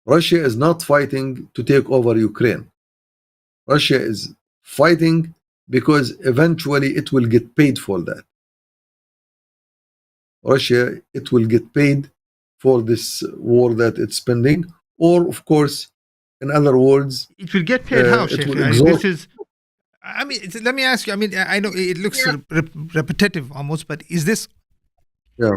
Russia is not fighting to take over Ukraine. Russia is fighting because eventually it will get paid for that. Russia, it will get paid for this war that it's spending, or of course, in other words, it will get paid how, Sheikh? Let me ask you. I mean, I know it looks repetitive almost, but is this? Yeah.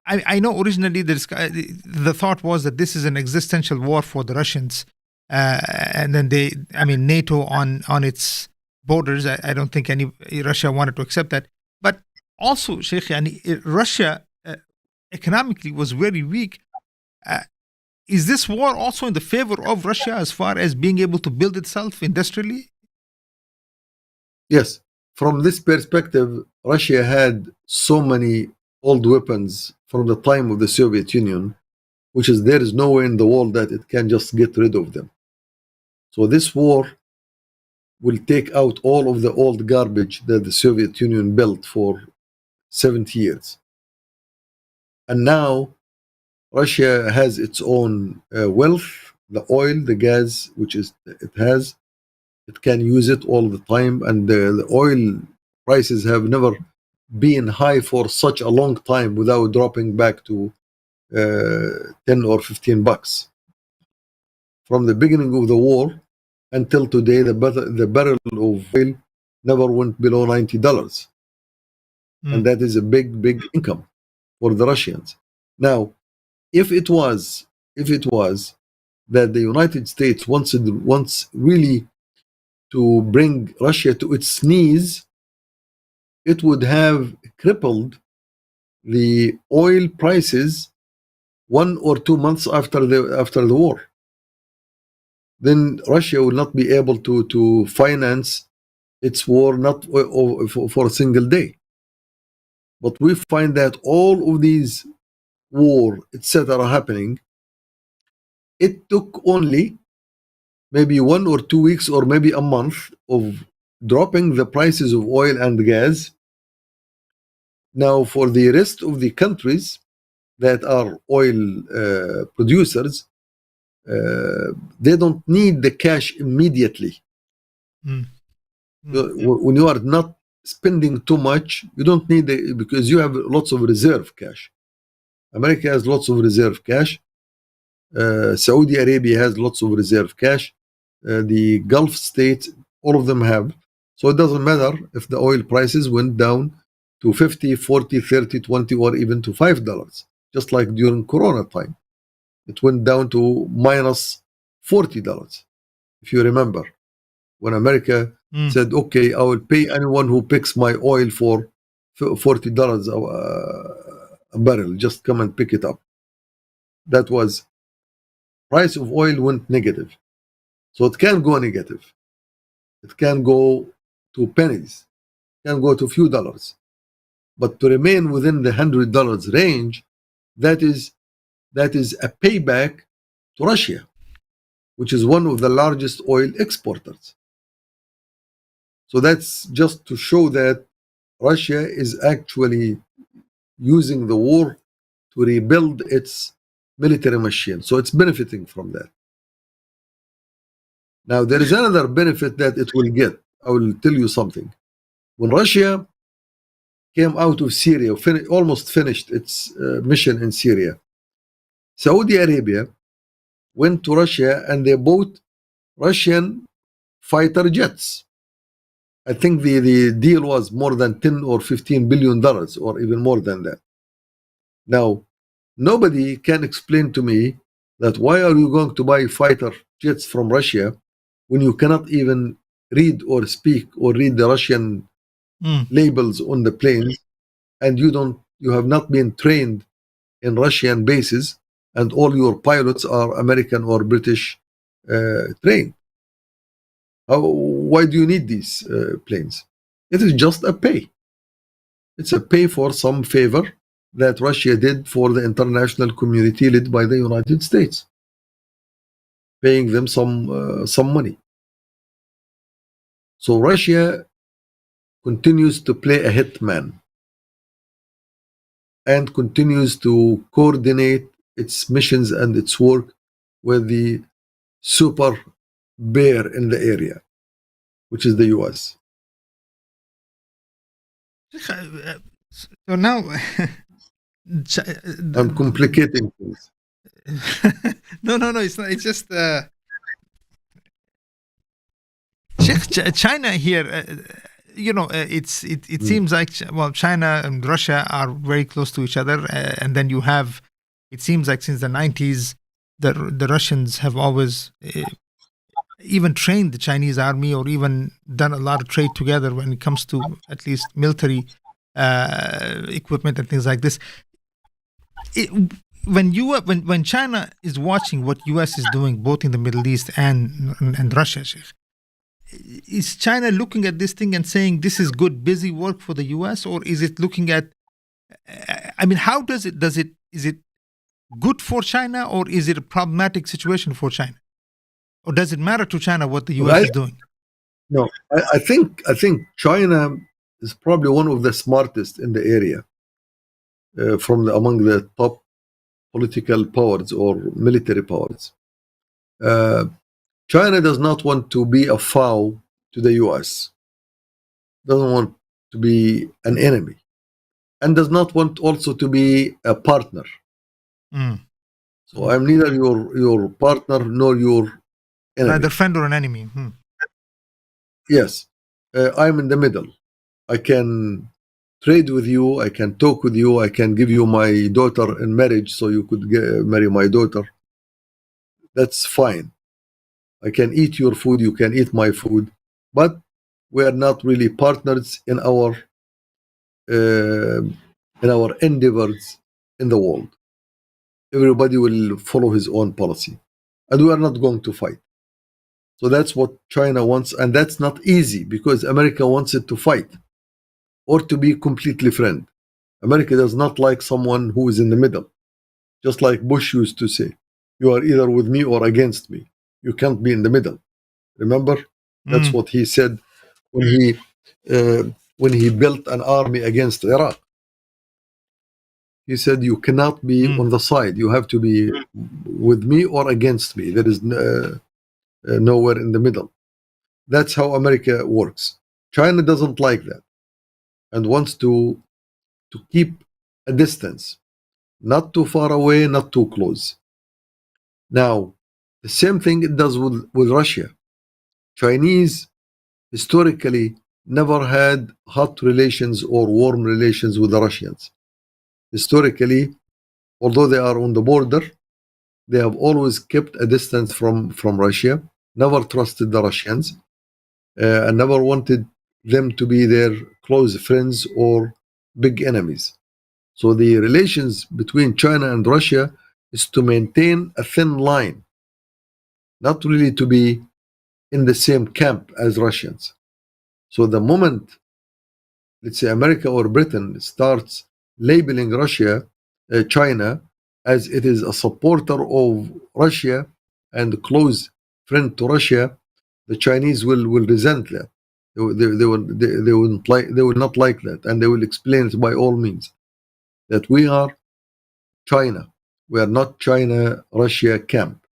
I know originally the thought was that this is an existential war for the Russians, and then NATO on its borders. I don't think Russia wanted to accept that, but also, Sheikh, Russia economically was very weak. Is this war also in the favor of Russia as far as being able to build itself industrially? Yes. From this perspective, Russia had so many old weapons from the time of the Soviet Union, which is there is no way in the world that it can just get rid of them. So this war will take out all of the old garbage that the Soviet Union built for 70 years. And now Russia has its own wealth, the oil, the gas, which it has. It can use it all the time, and the oil prices have never been high for such a long time without dropping back to 10 or 15 bucks. From the beginning of the war until today, the barrel of oil never went below $90. And that is a big income for the Russians. Now, if it was that the United States wants really to bring Russia to its knees, it would have crippled the oil prices 1 or 2 months after the war. Then Russia will not be able to finance its war, not for a single day. But we find that all of these war, etc., happening, it took only maybe 1 or 2 weeks or maybe a month of dropping the prices of oil and gas. Now, for the rest of the countries that are oil producers, they don't need the cash immediately. When you are not spending too much, you don't need it because you have lots of reserve cash. America has lots of reserve cash. Saudi Arabia has lots of reserve cash. The Gulf states, all of them have. So it doesn't matter if the oil prices went down to 50, 40, 30, 20, or even to $5, just like during Corona time. It went down to minus $40, if you remember, when America Mm. said, okay, I will pay anyone who picks my oil for $40 a barrel. Just come and pick it up. That was price of oil went negative. So it can go negative. It can go to pennies. It can go to a few dollars. But to remain within the $100 range, that is a payback to Russia, which is one of the largest oil exporters. So that's just to show that Russia is actually using the war to rebuild its military machine. So it's benefiting from that. Now, there is another benefit that it will get. I will tell you something. When Russia came out of Syria, almost finished its mission in Syria, Saudi Arabia went to Russia and they bought Russian fighter jets. I think the deal was more than 10 or 15 billion dollars, or even more than that. Now, nobody can explain to me that why are you going to buy fighter jets from Russia when you cannot even read or speak or read the Russian labels on the planes, and you have not been trained in Russian bases, and all your pilots are American or British trained. Why do you need these planes? It is just a pay. It's a pay for some favor that Russia did for the international community led by the United States, paying them some money. So Russia continues to play a hitman and continues to coordinate its missions and its work with the super bear in the area, which is the US. So now, I'm complicating things. no, it's not. It's just China here. It seems like China and Russia are very close to each other, and then you have. It seems like since the 90s, the Russians have always even trained the Chinese army, or even done a lot of trade together when it comes to at least military equipment and things like this. When China is watching what US is doing both in the Middle East and Russia, is China looking at this thing and saying this is good busy work for the US, or is it looking at, I mean, how is it good for China, or is it a problematic situation for China, or does it matter to China what the US is doing? No, I think China is probably one of the smartest in the area, among the top political powers or military powers. China does not want to be a foe to the US, doesn't want to be an enemy, and does not want also to be a partner. So I'm neither your partner nor your enemy. Neither friend or an enemy. Yes, I'm in the middle. I can trade with you, I can talk with you, I can give you my daughter in marriage so you could marry my daughter. That's fine. I can eat your food, you can eat my food, but we are not really partners in our endeavors in the world. Everybody will follow his own policy, and we are not going to fight. So that's what China wants, and that's not easy because America wants it to fight or to be completely friend. America does not like someone who is in the middle, just like Bush used to say, you are either with me or against me. You can't be in the middle. Remember? That's what he said when he built an army against Iraq. He said, you cannot be on the side. You have to be with me or against me. There is nowhere in the middle. That's how America works. China doesn't like that and wants to keep a distance, not too far away, not too close. Now, the same thing it does with Russia. Chinese historically never had hot relations or warm relations with the Russians. Historically, although they are on the border, they have always kept a distance from Russia, never trusted the Russians. and never wanted them to be their close friends or big enemies. So the relations between China and Russia is to maintain a thin line, not really to be in the same camp as Russians. So the moment, let's say, America or Britain starts labeling China, as it is a supporter of Russia and a close friend to Russia, the Chinese will resent that. They will not like that, and they will explain it by all means that we are China. We are not China Russia camp.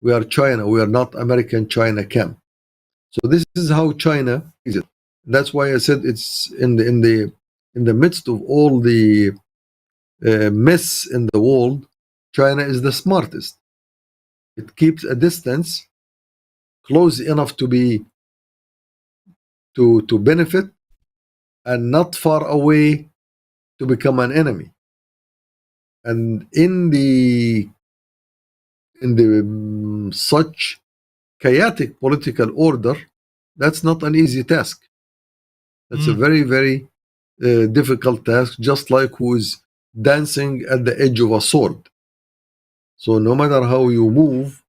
We are China. We are not American China camp. So this is how China is it. That's why I said it's in the midst of all the mess in the world, China is the smartest. It keeps a distance close enough to be to benefit, and not far away to become an enemy. And in the such chaotic political order, that's not an easy task. That's a very, very difficult task, just like who's dancing at the edge of a sword. So no matter how you move,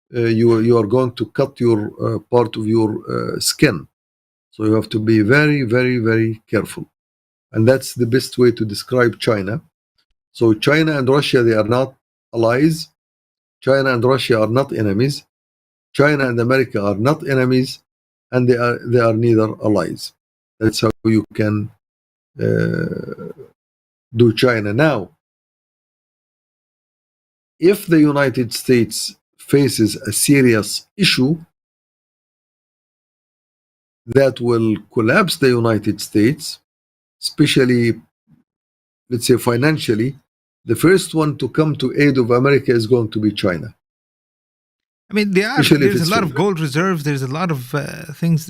you are going to cut your part of your skin. So you have to be very, very, very careful. And that's the best way to describe China. So China and Russia, they are not allies. China and Russia are not enemies. China and America are not enemies, and they are neither allies. That's how you can do China. Now, if the United States faces a serious issue that will collapse the United States, especially, let's say, financially, the first one to come to aid of America is going to be China. I mean, there's a lot of gold reserves. There's a lot of things.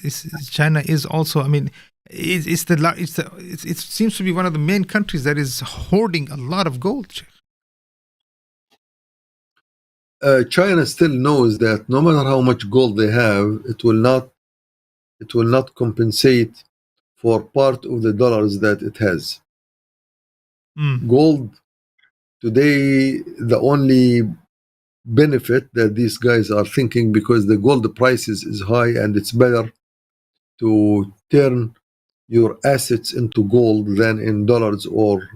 China is also. I mean, it seems to be one of the main countries that is hoarding a lot of gold. China still knows that no matter how much gold they have, it will not compensate for part of the dollars that it has. Gold today, the only benefit that these guys are thinking, because the gold prices is high, and it's better to turn your assets into gold than in dollars or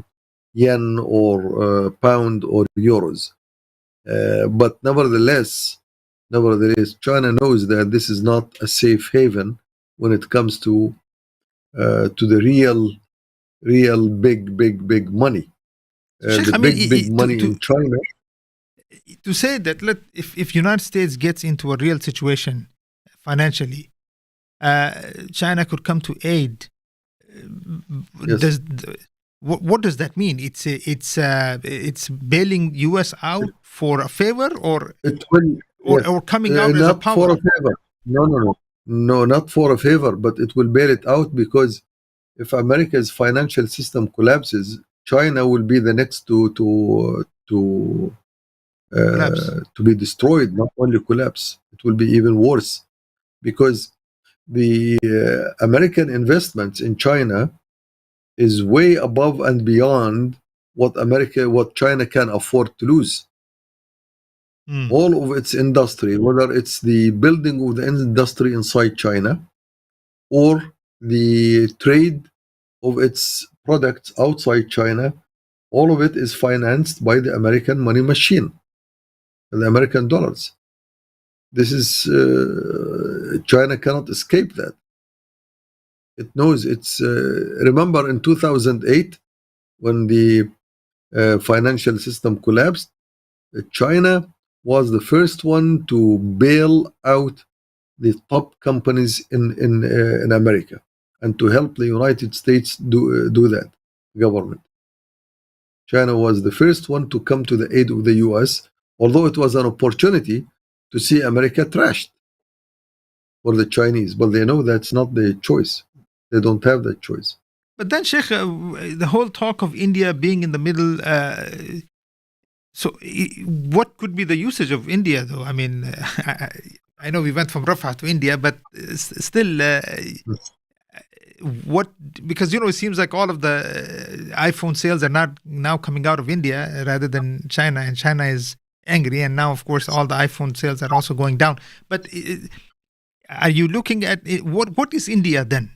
yen or pound or euros. But nevertheless, China knows that this is not a safe haven when it comes to the real big money. Big money in China. To say that if United States gets into a real situation financially, China could come to aid. Yes. What does that mean? It's bailing US out for a favor, or it will, or coming out as a power? For a favor. No, not for a favor, but it will bail it out, because if America's financial system collapses, China will be the next to be destroyed, not only collapse. It will be even worse, because the American investments in China is way above and beyond what China can afford to lose. All of its industry, whether it's the building of the industry inside China or the trade of its products outside China, all of it is financed by the American money machine, the American dollars. This is China cannot escape that. It knows it's. Remember in 2008, when the financial system collapsed, China was the first one to bail out the top companies in America, and to help the United States do that government. China was the first one to come to the aid of the US, although it was an opportunity to see America trashed for the Chinese, but they know that's not their choice. They don't have that choice. But then, Sheikh, the whole talk of India being in the middle, what could be the usage of India, though? I mean, I know we went from Rafah to India, but still, what? Because it seems like all of the iPhone sales are not now coming out of India rather than China, and China is angry, and now, of course, all the iPhone sales are also going down. But are you looking at what is India then?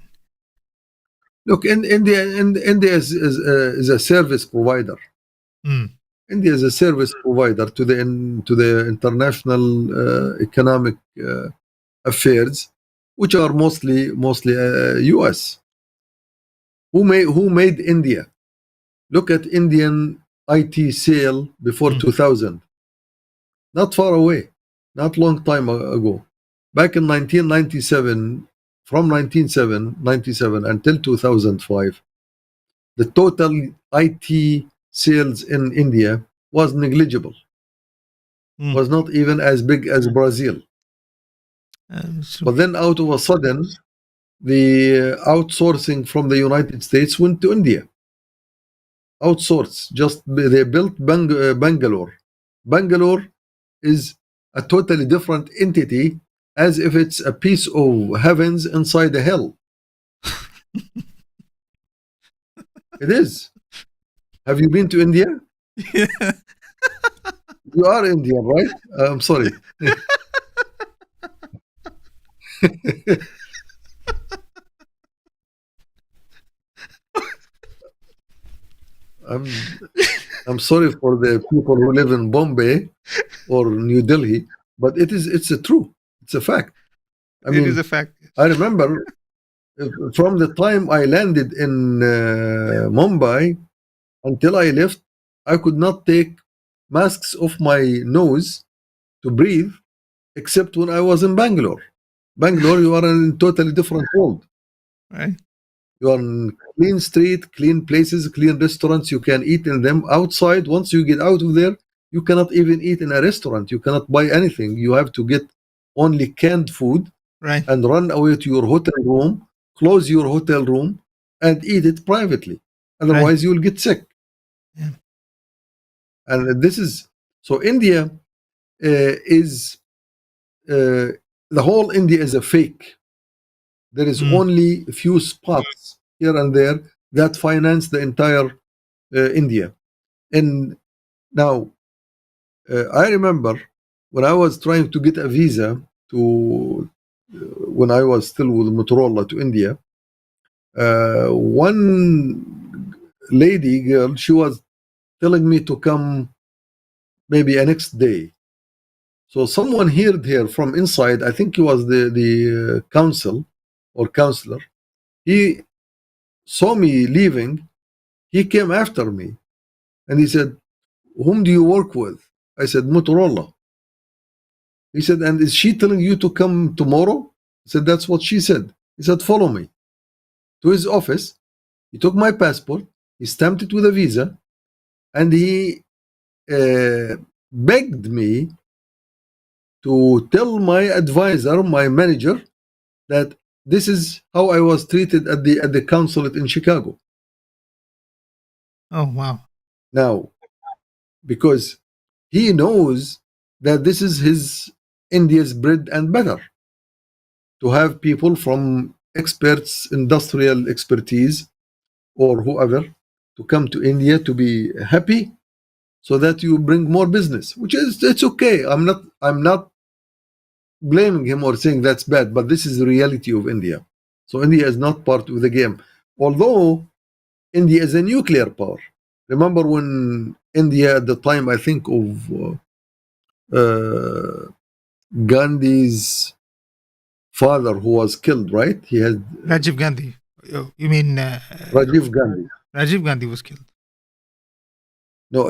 Look, in India is a service provider. Mm. India is a service provider to the international economic affairs, which are mostly U.S. Who made India? Look at Indian IT sale before 2000. Not far away, not long time ago. Back in 1997, from 1997 until 2005, the total IT sales in India was negligible. Was not even as big as Brazil. But then out of a sudden, the outsourcing from the United States went to India. Outsource. Just they built Bangalore. Bangalore is a totally different entity, as if it's a piece of heavens inside a hell. It is. Have you been to India? Yeah. You are Indian, right? I'm sorry. I'm sorry for the people who live in Bombay or New Delhi, but it's a true. It's a fact. I It is mean, a fact. I remember from the time I landed in Mumbai until I left, I could not take masks off my nose to breathe, except when I was in Bangalore. Bangalore, you are in a totally different world. Right. You are in clean street, clean places, clean restaurants. You can eat in them. Outside, once you get out of there, you cannot even eat in a restaurant. You cannot buy anything. You have to get only canned food, Right. and run away to your hotel room, close your hotel room, and eat it privately. Otherwise, you will get sick. Yeah. And this is so. India is the whole India is a fake. There is only a few spots here and there that finance the entire India. And now, I remember when I was trying to get a visa to when I was still with Motorola to India. One lady girl, she was telling me to come maybe a next day. So someone heard her from inside. I think he was the council or counselor. He saw me leaving. He came after me and he said, "Whom do you work with?" I said, "Motorola." He said, "And is she telling you to come tomorrow?" I said, "That's what she said." He said, "Follow me." To his office. He took my passport. He stamped it with a visa, and he begged me to tell my advisor, my manager, that this is how I was treated at the consulate in Chicago. Oh, wow. Now, because he knows that this is his India's bread and butter, to have people from experts, industrial expertise, or whoever, to come to India to be happy, so that you bring more business, which is it's okay. I'm not blaming him or saying that's bad, but this is the reality of India. So India is not part of the game, although India is a nuclear power. Remember when India at the time, I think of Gandhi's father who was killed, right? He had Rajiv Gandhi. You mean Rajiv Gandhi. Rajiv Gandhi was killed. No,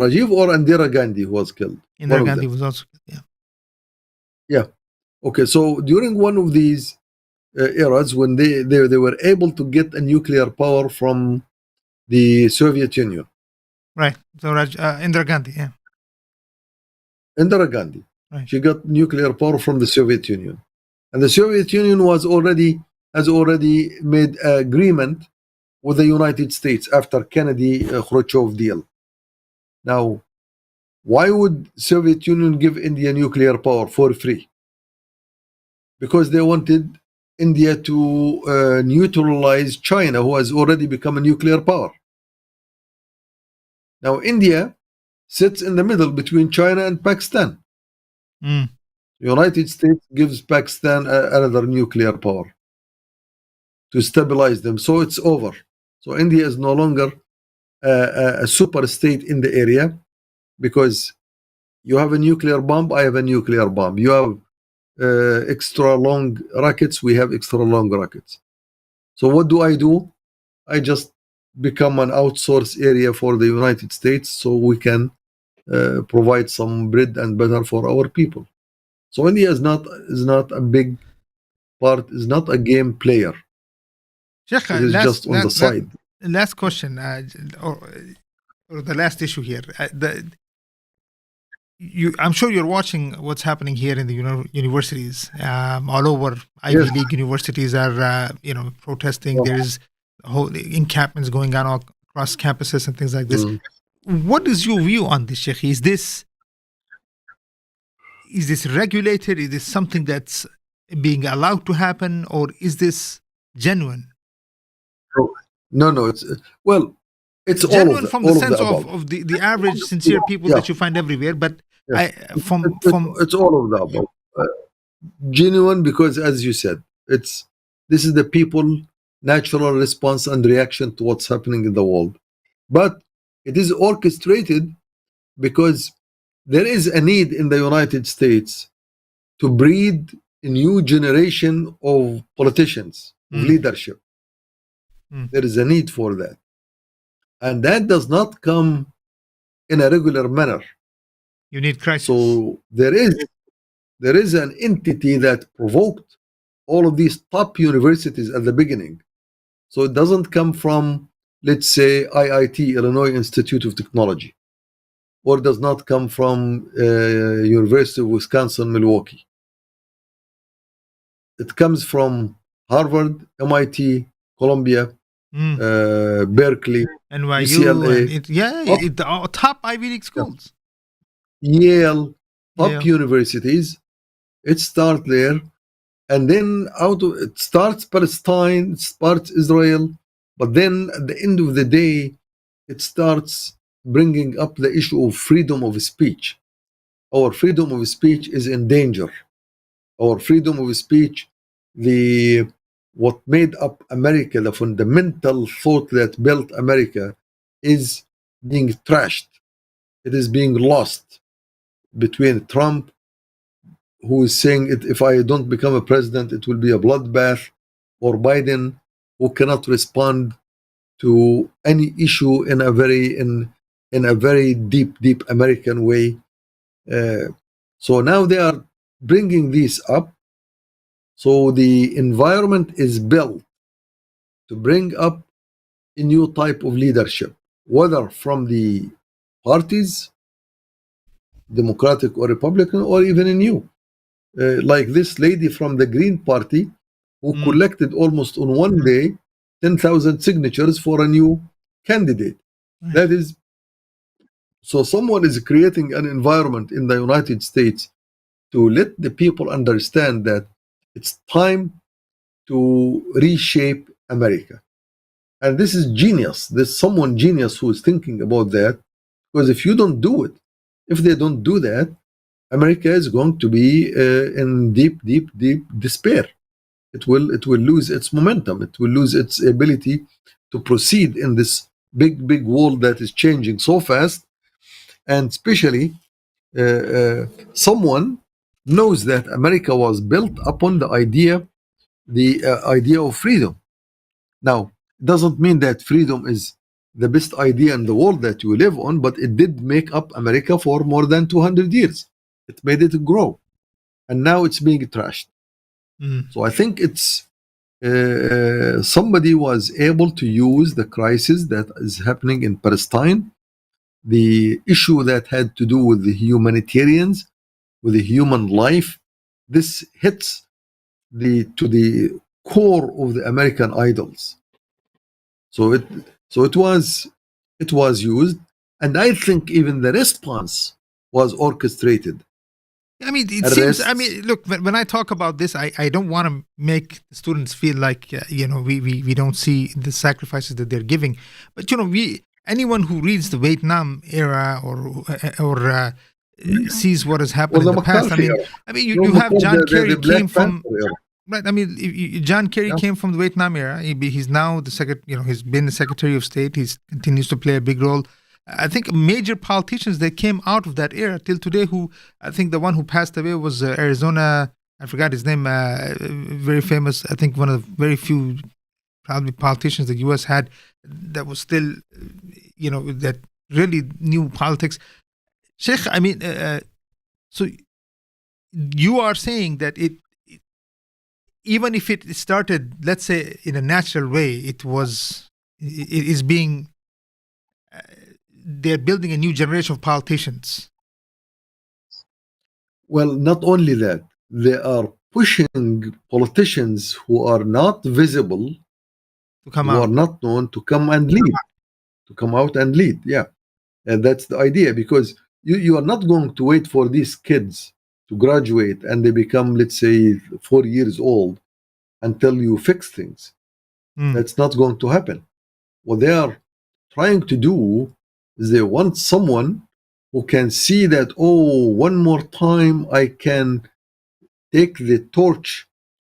Rajiv or Indira Gandhi who was killed. Indira Gandhi was also killed. Yeah. Yeah. Okay. So during one of these eras, when they were able to get a nuclear power from the Soviet Union. Right. So Indira Gandhi. Yeah. Indira Gandhi. Right. She got nuclear power from the Soviet Union, and the Soviet Union has already made an agreement with the United States after Kennedy Khrushchev deal. Now, why would Soviet Union give India nuclear power for free? because they wanted India to neutralize China, who has already become a nuclear power. Now, India sits in the middle between China and Pakistan. Mm. The United States gives Pakistan another nuclear power to stabilize them. So it's over. So India is no longer a super state in the area, because you have a nuclear bomb, I have a nuclear bomb. You have extra long rockets, we have extra long rockets. So what do? I just become an outsource area for the United States, so we can provide some bread and butter for our people. So India is not a big part, is not a game player. Sheikh, It is just on the side. last question, or the last issue here. I'm sure you're watching what's happening here in the universities. All over Ivy Yes. League universities are, protesting. There is whole encampments going on all across campuses and things like this. Mm. What is your view on this, Sheikh? Is this regulated? Is this something that's being allowed to happen, or is this genuine? No, it's well, it's Genuine from the all of the sense above. of the average sincere people Yeah, that you find everywhere, but yes. from It's all of the above. Genuine, because as you said, this is the people natural response and reaction to what's happening in the world. But it is orchestrated because there is a need in the United States to breed a new generation of politicians, of leadership. There is a need for that. And that does not come in a regular manner. You need crisis. So there is an entity that provoked all of these top universities at the beginning. So it doesn't come from, let's say, IIT, Illinois Institute of Technology, or does not come from University of Wisconsin, Milwaukee. It comes from Harvard, MIT, Columbia, Berkeley, NYU, UCLA, the top Ivy League schools. Yale, top Yale. universities. It starts there, and then it starts Palestine, it starts Israel, but then at the end of the day, it starts bringing up the issue of freedom of speech. Our freedom of speech is in danger. Our freedom of speech, what made up America, the fundamental thought that built America, is being trashed. It is being lost between Trump, who is saying if I don't become a president, it will be a bloodbath, or Biden, who cannot respond to any issue in a very deep American way. So now they are bringing this up. So the environment is built to bring up a new type of leadership, whether from the parties, Democratic or Republican, or even a new. Like this lady from the Green Party, who collected almost on one day 10,000 signatures for a new candidate. That is, so someone is creating an environment in the United States to let the people understand that it's time to reshape America. And this is genius. There's someone genius who is thinking about that, because if they don't do that, America is going to be in deep despair. It will lose its momentum. It will lose its ability to proceed in this big world that is changing so fast. And especially, someone knows that America was built upon the idea of freedom. Now, it doesn't mean that freedom is the best idea in the world that you live on, but it did make up America for more than 200 years. It made it grow, and now it's being trashed. So I think it's somebody was able to use the crisis that is happening in Palestine, the issue that had to do with the humanitarians, with the human life. This hits to the core of the American idols. So it was used, and I think even the response was orchestrated. I mean, it seems. I arrests. mean, look, when I talk about this, I don't want to make the students feel like we don't see the sacrifices that they're giving, but we anyone who reads the Vietnam era or sees what has Or happened in the the past. McCarthy era. I mean, you have McCarthy, John the Kerry Black came from. Panther era. Right. I mean, John Kerry Yeah. came from the Vietnam era. He's now the he's been the Secretary of State. He continues to play a big role. I think major politicians that came out of that era till today. Who I think the one who passed away was Arizona. I forgot his name. Very famous. I think one of the very few probably politicians the U.S. had that was still, that really knew politics. Sheikh, I mean, so you are saying that even if it started, let's say, in a natural way, it is being, they're building a new generation of politicians Well, not only that, they are pushing politicians who are not visible, to come who are out. not known, to come and lead, to come out and lead. Yeah. And that's the idea, because you are not going to wait for these kids to graduate and they become, let's say, 4 years old until you fix things. Mm. That's not going to happen. What they are trying to do is they want someone who can see that, oh, one more time I can take the torch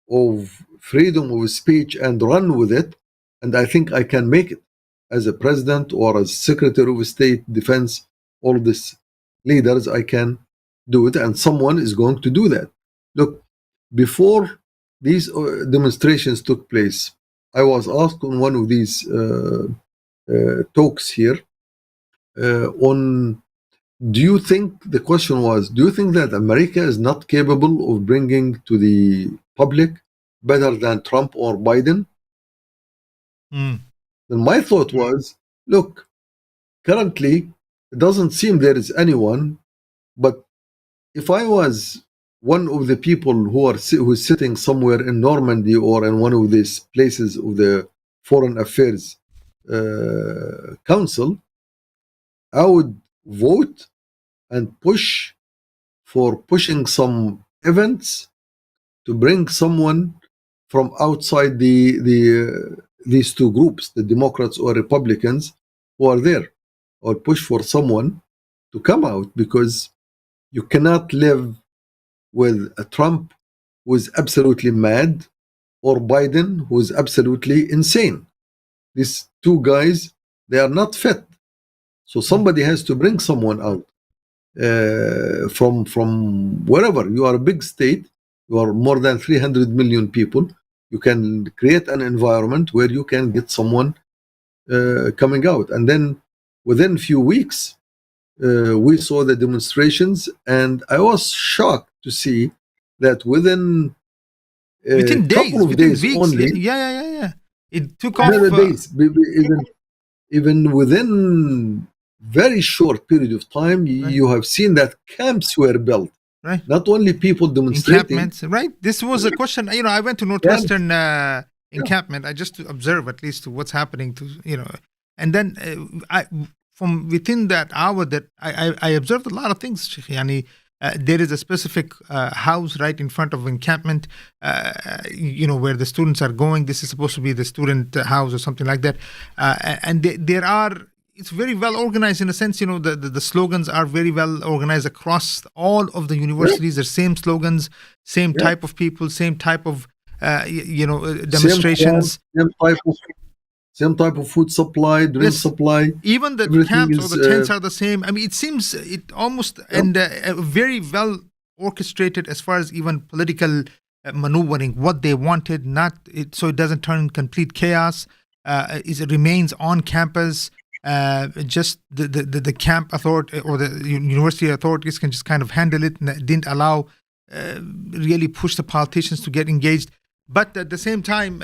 of freedom of speech and run with it, and I think I can make it as a president or as Secretary of State, Defense, all these leaders, I can do it, and someone is going to do that. Look, before these demonstrations took place, I was asked on one of these talks here on, do you think, the question was, do you think that America is not capable of bringing to the public better than Trump or Biden? Mm. Then my thought was, look, currently it doesn't seem there is anyone, but if I was one of the people who is sitting somewhere in Normandy or in one of these places of the Foreign Affairs Council, I would vote and push for pushing some events to bring someone from outside these two groups, the Democrats or Republicans, who are there, or push for someone to come out, because you cannot live with a Trump who is absolutely mad or Biden who is absolutely insane. These two guys, they are not fit. So somebody has to bring someone out from wherever. You are a big state, you are more than 300 million people. You can create an environment where you can get someone coming out. And then within a few weeks, we saw the demonstrations, and I was shocked to see that within a Within couple days, of within days weeks. only, Yeah. It took another off. days, even within very short period of time, Right. you have seen that camps were built. Right. Not only people demonstrating, Encampments, right? This was a question. I went to camps. Northwestern encampment. I just to observe at least to what's happening and then from within that hour that I observed a lot of things. Sheikh. There is a specific house right in front of encampment, where the students are going. This is supposed to be the student house or something like that. And there are, it's very well organized in a sense. The slogans are very well organized across all of the universities. The same slogans, same type of people, same type of demonstrations. Same type of food supply, drink supply. Even the camps or the tents are the same. I mean, it seems it almost and very well orchestrated as far as even political maneuvering, what they wanted, so it doesn't turn in complete chaos. It remains on campus. Just the camp authority or the university authorities can just kind of handle it, and didn't allow really push the politicians to get engaged. But at the same time,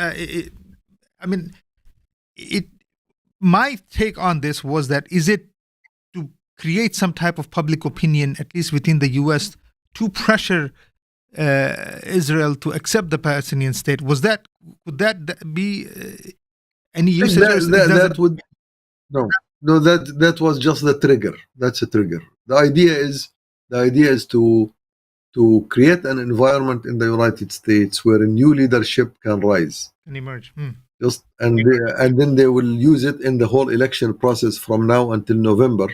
my take on this was that, is it to create some type of public opinion, at least within the U.S., to pressure Israel to accept the Palestinian state? Would that be any usage? That would no. That was just the trigger. That's a trigger. The idea is to to create an environment in the United States where a new leadership can rise. Can emerge. And then they will use it in the whole election process from now until November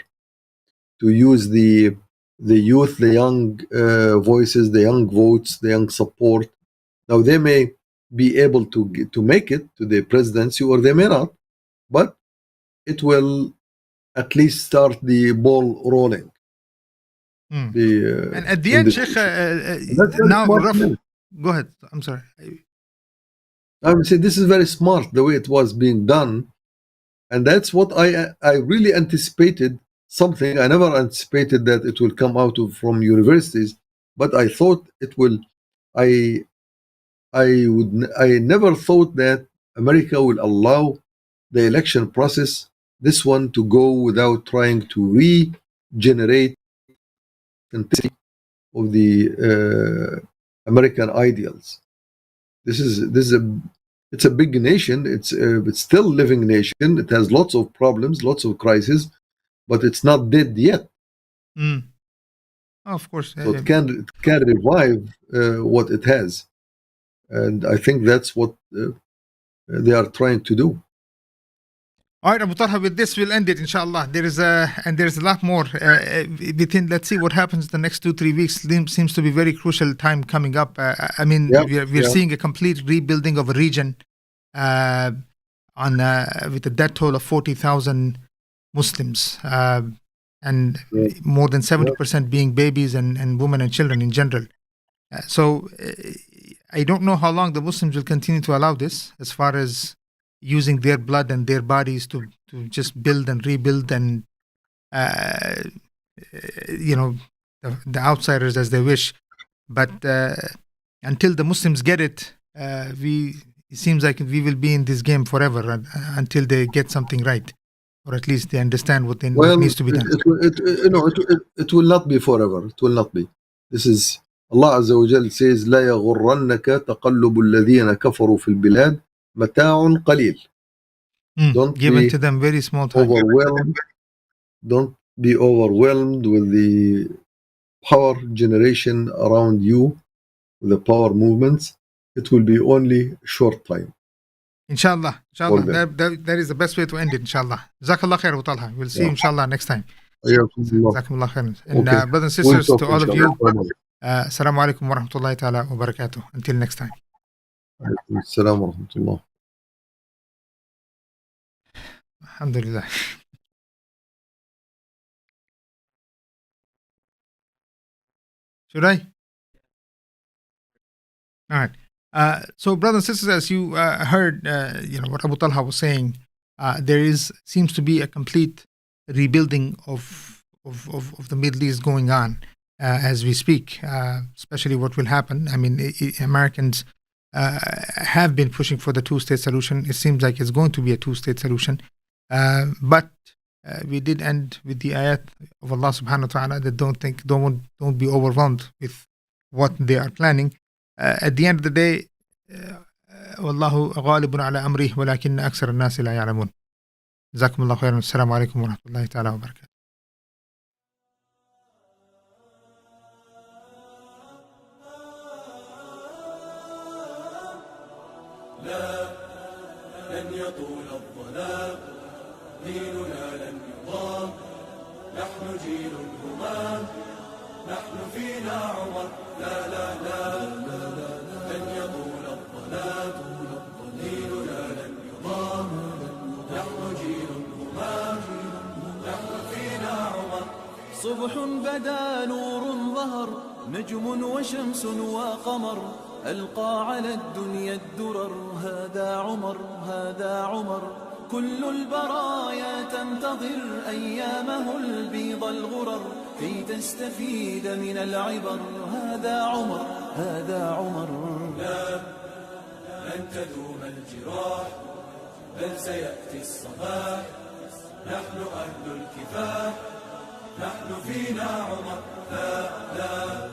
to use the youth, the young voices, the young votes, the young support. Now they may be able to make it to the presidency, or they may not, but it will at least start the ball rolling. And at the end, Sheikh, now Rafah, go ahead. I'm sorry. I would say this is very smart the way it was being done, and that's what I really anticipated. Something I never anticipated that it will come out from universities, but I thought it will. I never thought that America will allow the election process, this one, to go without trying to regenerate of the American ideals. It's a big nation. It's still a living nation. It has lots of problems, lots of crises, but it's not dead yet. Oh, of course, so it can revive what it has, and I think that's what they are trying to do. All right, Abu Talha, with this we'll end it, inshallah. There's a lot more let's see what happens the next 2-3 weeks. Seems to be very crucial time coming up. We're seeing a complete rebuilding of a region with a death toll of 40,000 Muslims, and more than 70% being babies and women and children in general. So I don't know how long the Muslims will continue to allow this, as far as using their blood and their bodies to just build and rebuild and the outsiders as they wish. But until the Muslims get it, it seems like we will be in this game forever until they get something right, or at least they understand what needs to be done. It will not be forever. It will not be. This is Allah Azza wa Jal says, لا يغرنك تقلب الذين كفروا في البلاد متاع قليل. Don't given to them very small time. Don't be overwhelmed with the power generation around you, with the power movements. It will be only short time. Inshallah. That is the best way to end it, inshallah. Jazakallah khair, Abu Talha. We'll see you, inshallah, next time. Jazakumullah khair. And brothers and sisters, to all of you, assalamu alaikum wa rahmatullahi ta'ala wa barakatuh. Until next time. Assalamu wa rahmatullah. Alhamdulillah. Should I? All right. So, brothers and sisters, as you heard, what Abu Talha was saying, there seems to be a complete rebuilding of the Middle East going on as we speak. Especially what will happen. I mean, Americans have been pushing for the two-state solution. It seems like it's going to be a two-state solution. But we did end with the ayat of Allah subhanahu wa ta'ala that don't be overwhelmed with what they are planning. At the end of the day, Wallahu ghalibun ala amrih walakin aksar an-nas la ya'lamun. Jazakumullah khairan. Assalamu alaikum wa rahmatullahi ta'ala wa barakatuh. لن يطول الظلام ديننا لن يضام نحن جيل همام نحن فينا عمر لا لن يطول الظلام ديننا لن يضام نحن جيل همام نحن فينا عمر صبح بدا نور ظهر نجم وشمس وقمر ألقى على الدنيا الدرر هذا عمر كل البرايا تنتظر أيامه البيض الغرر كي تستفيد من العبر هذا عمر لا لن تدوم الجراح بل سيأتي الصباح نحن أهل الكفاح نحن فينا عمر لا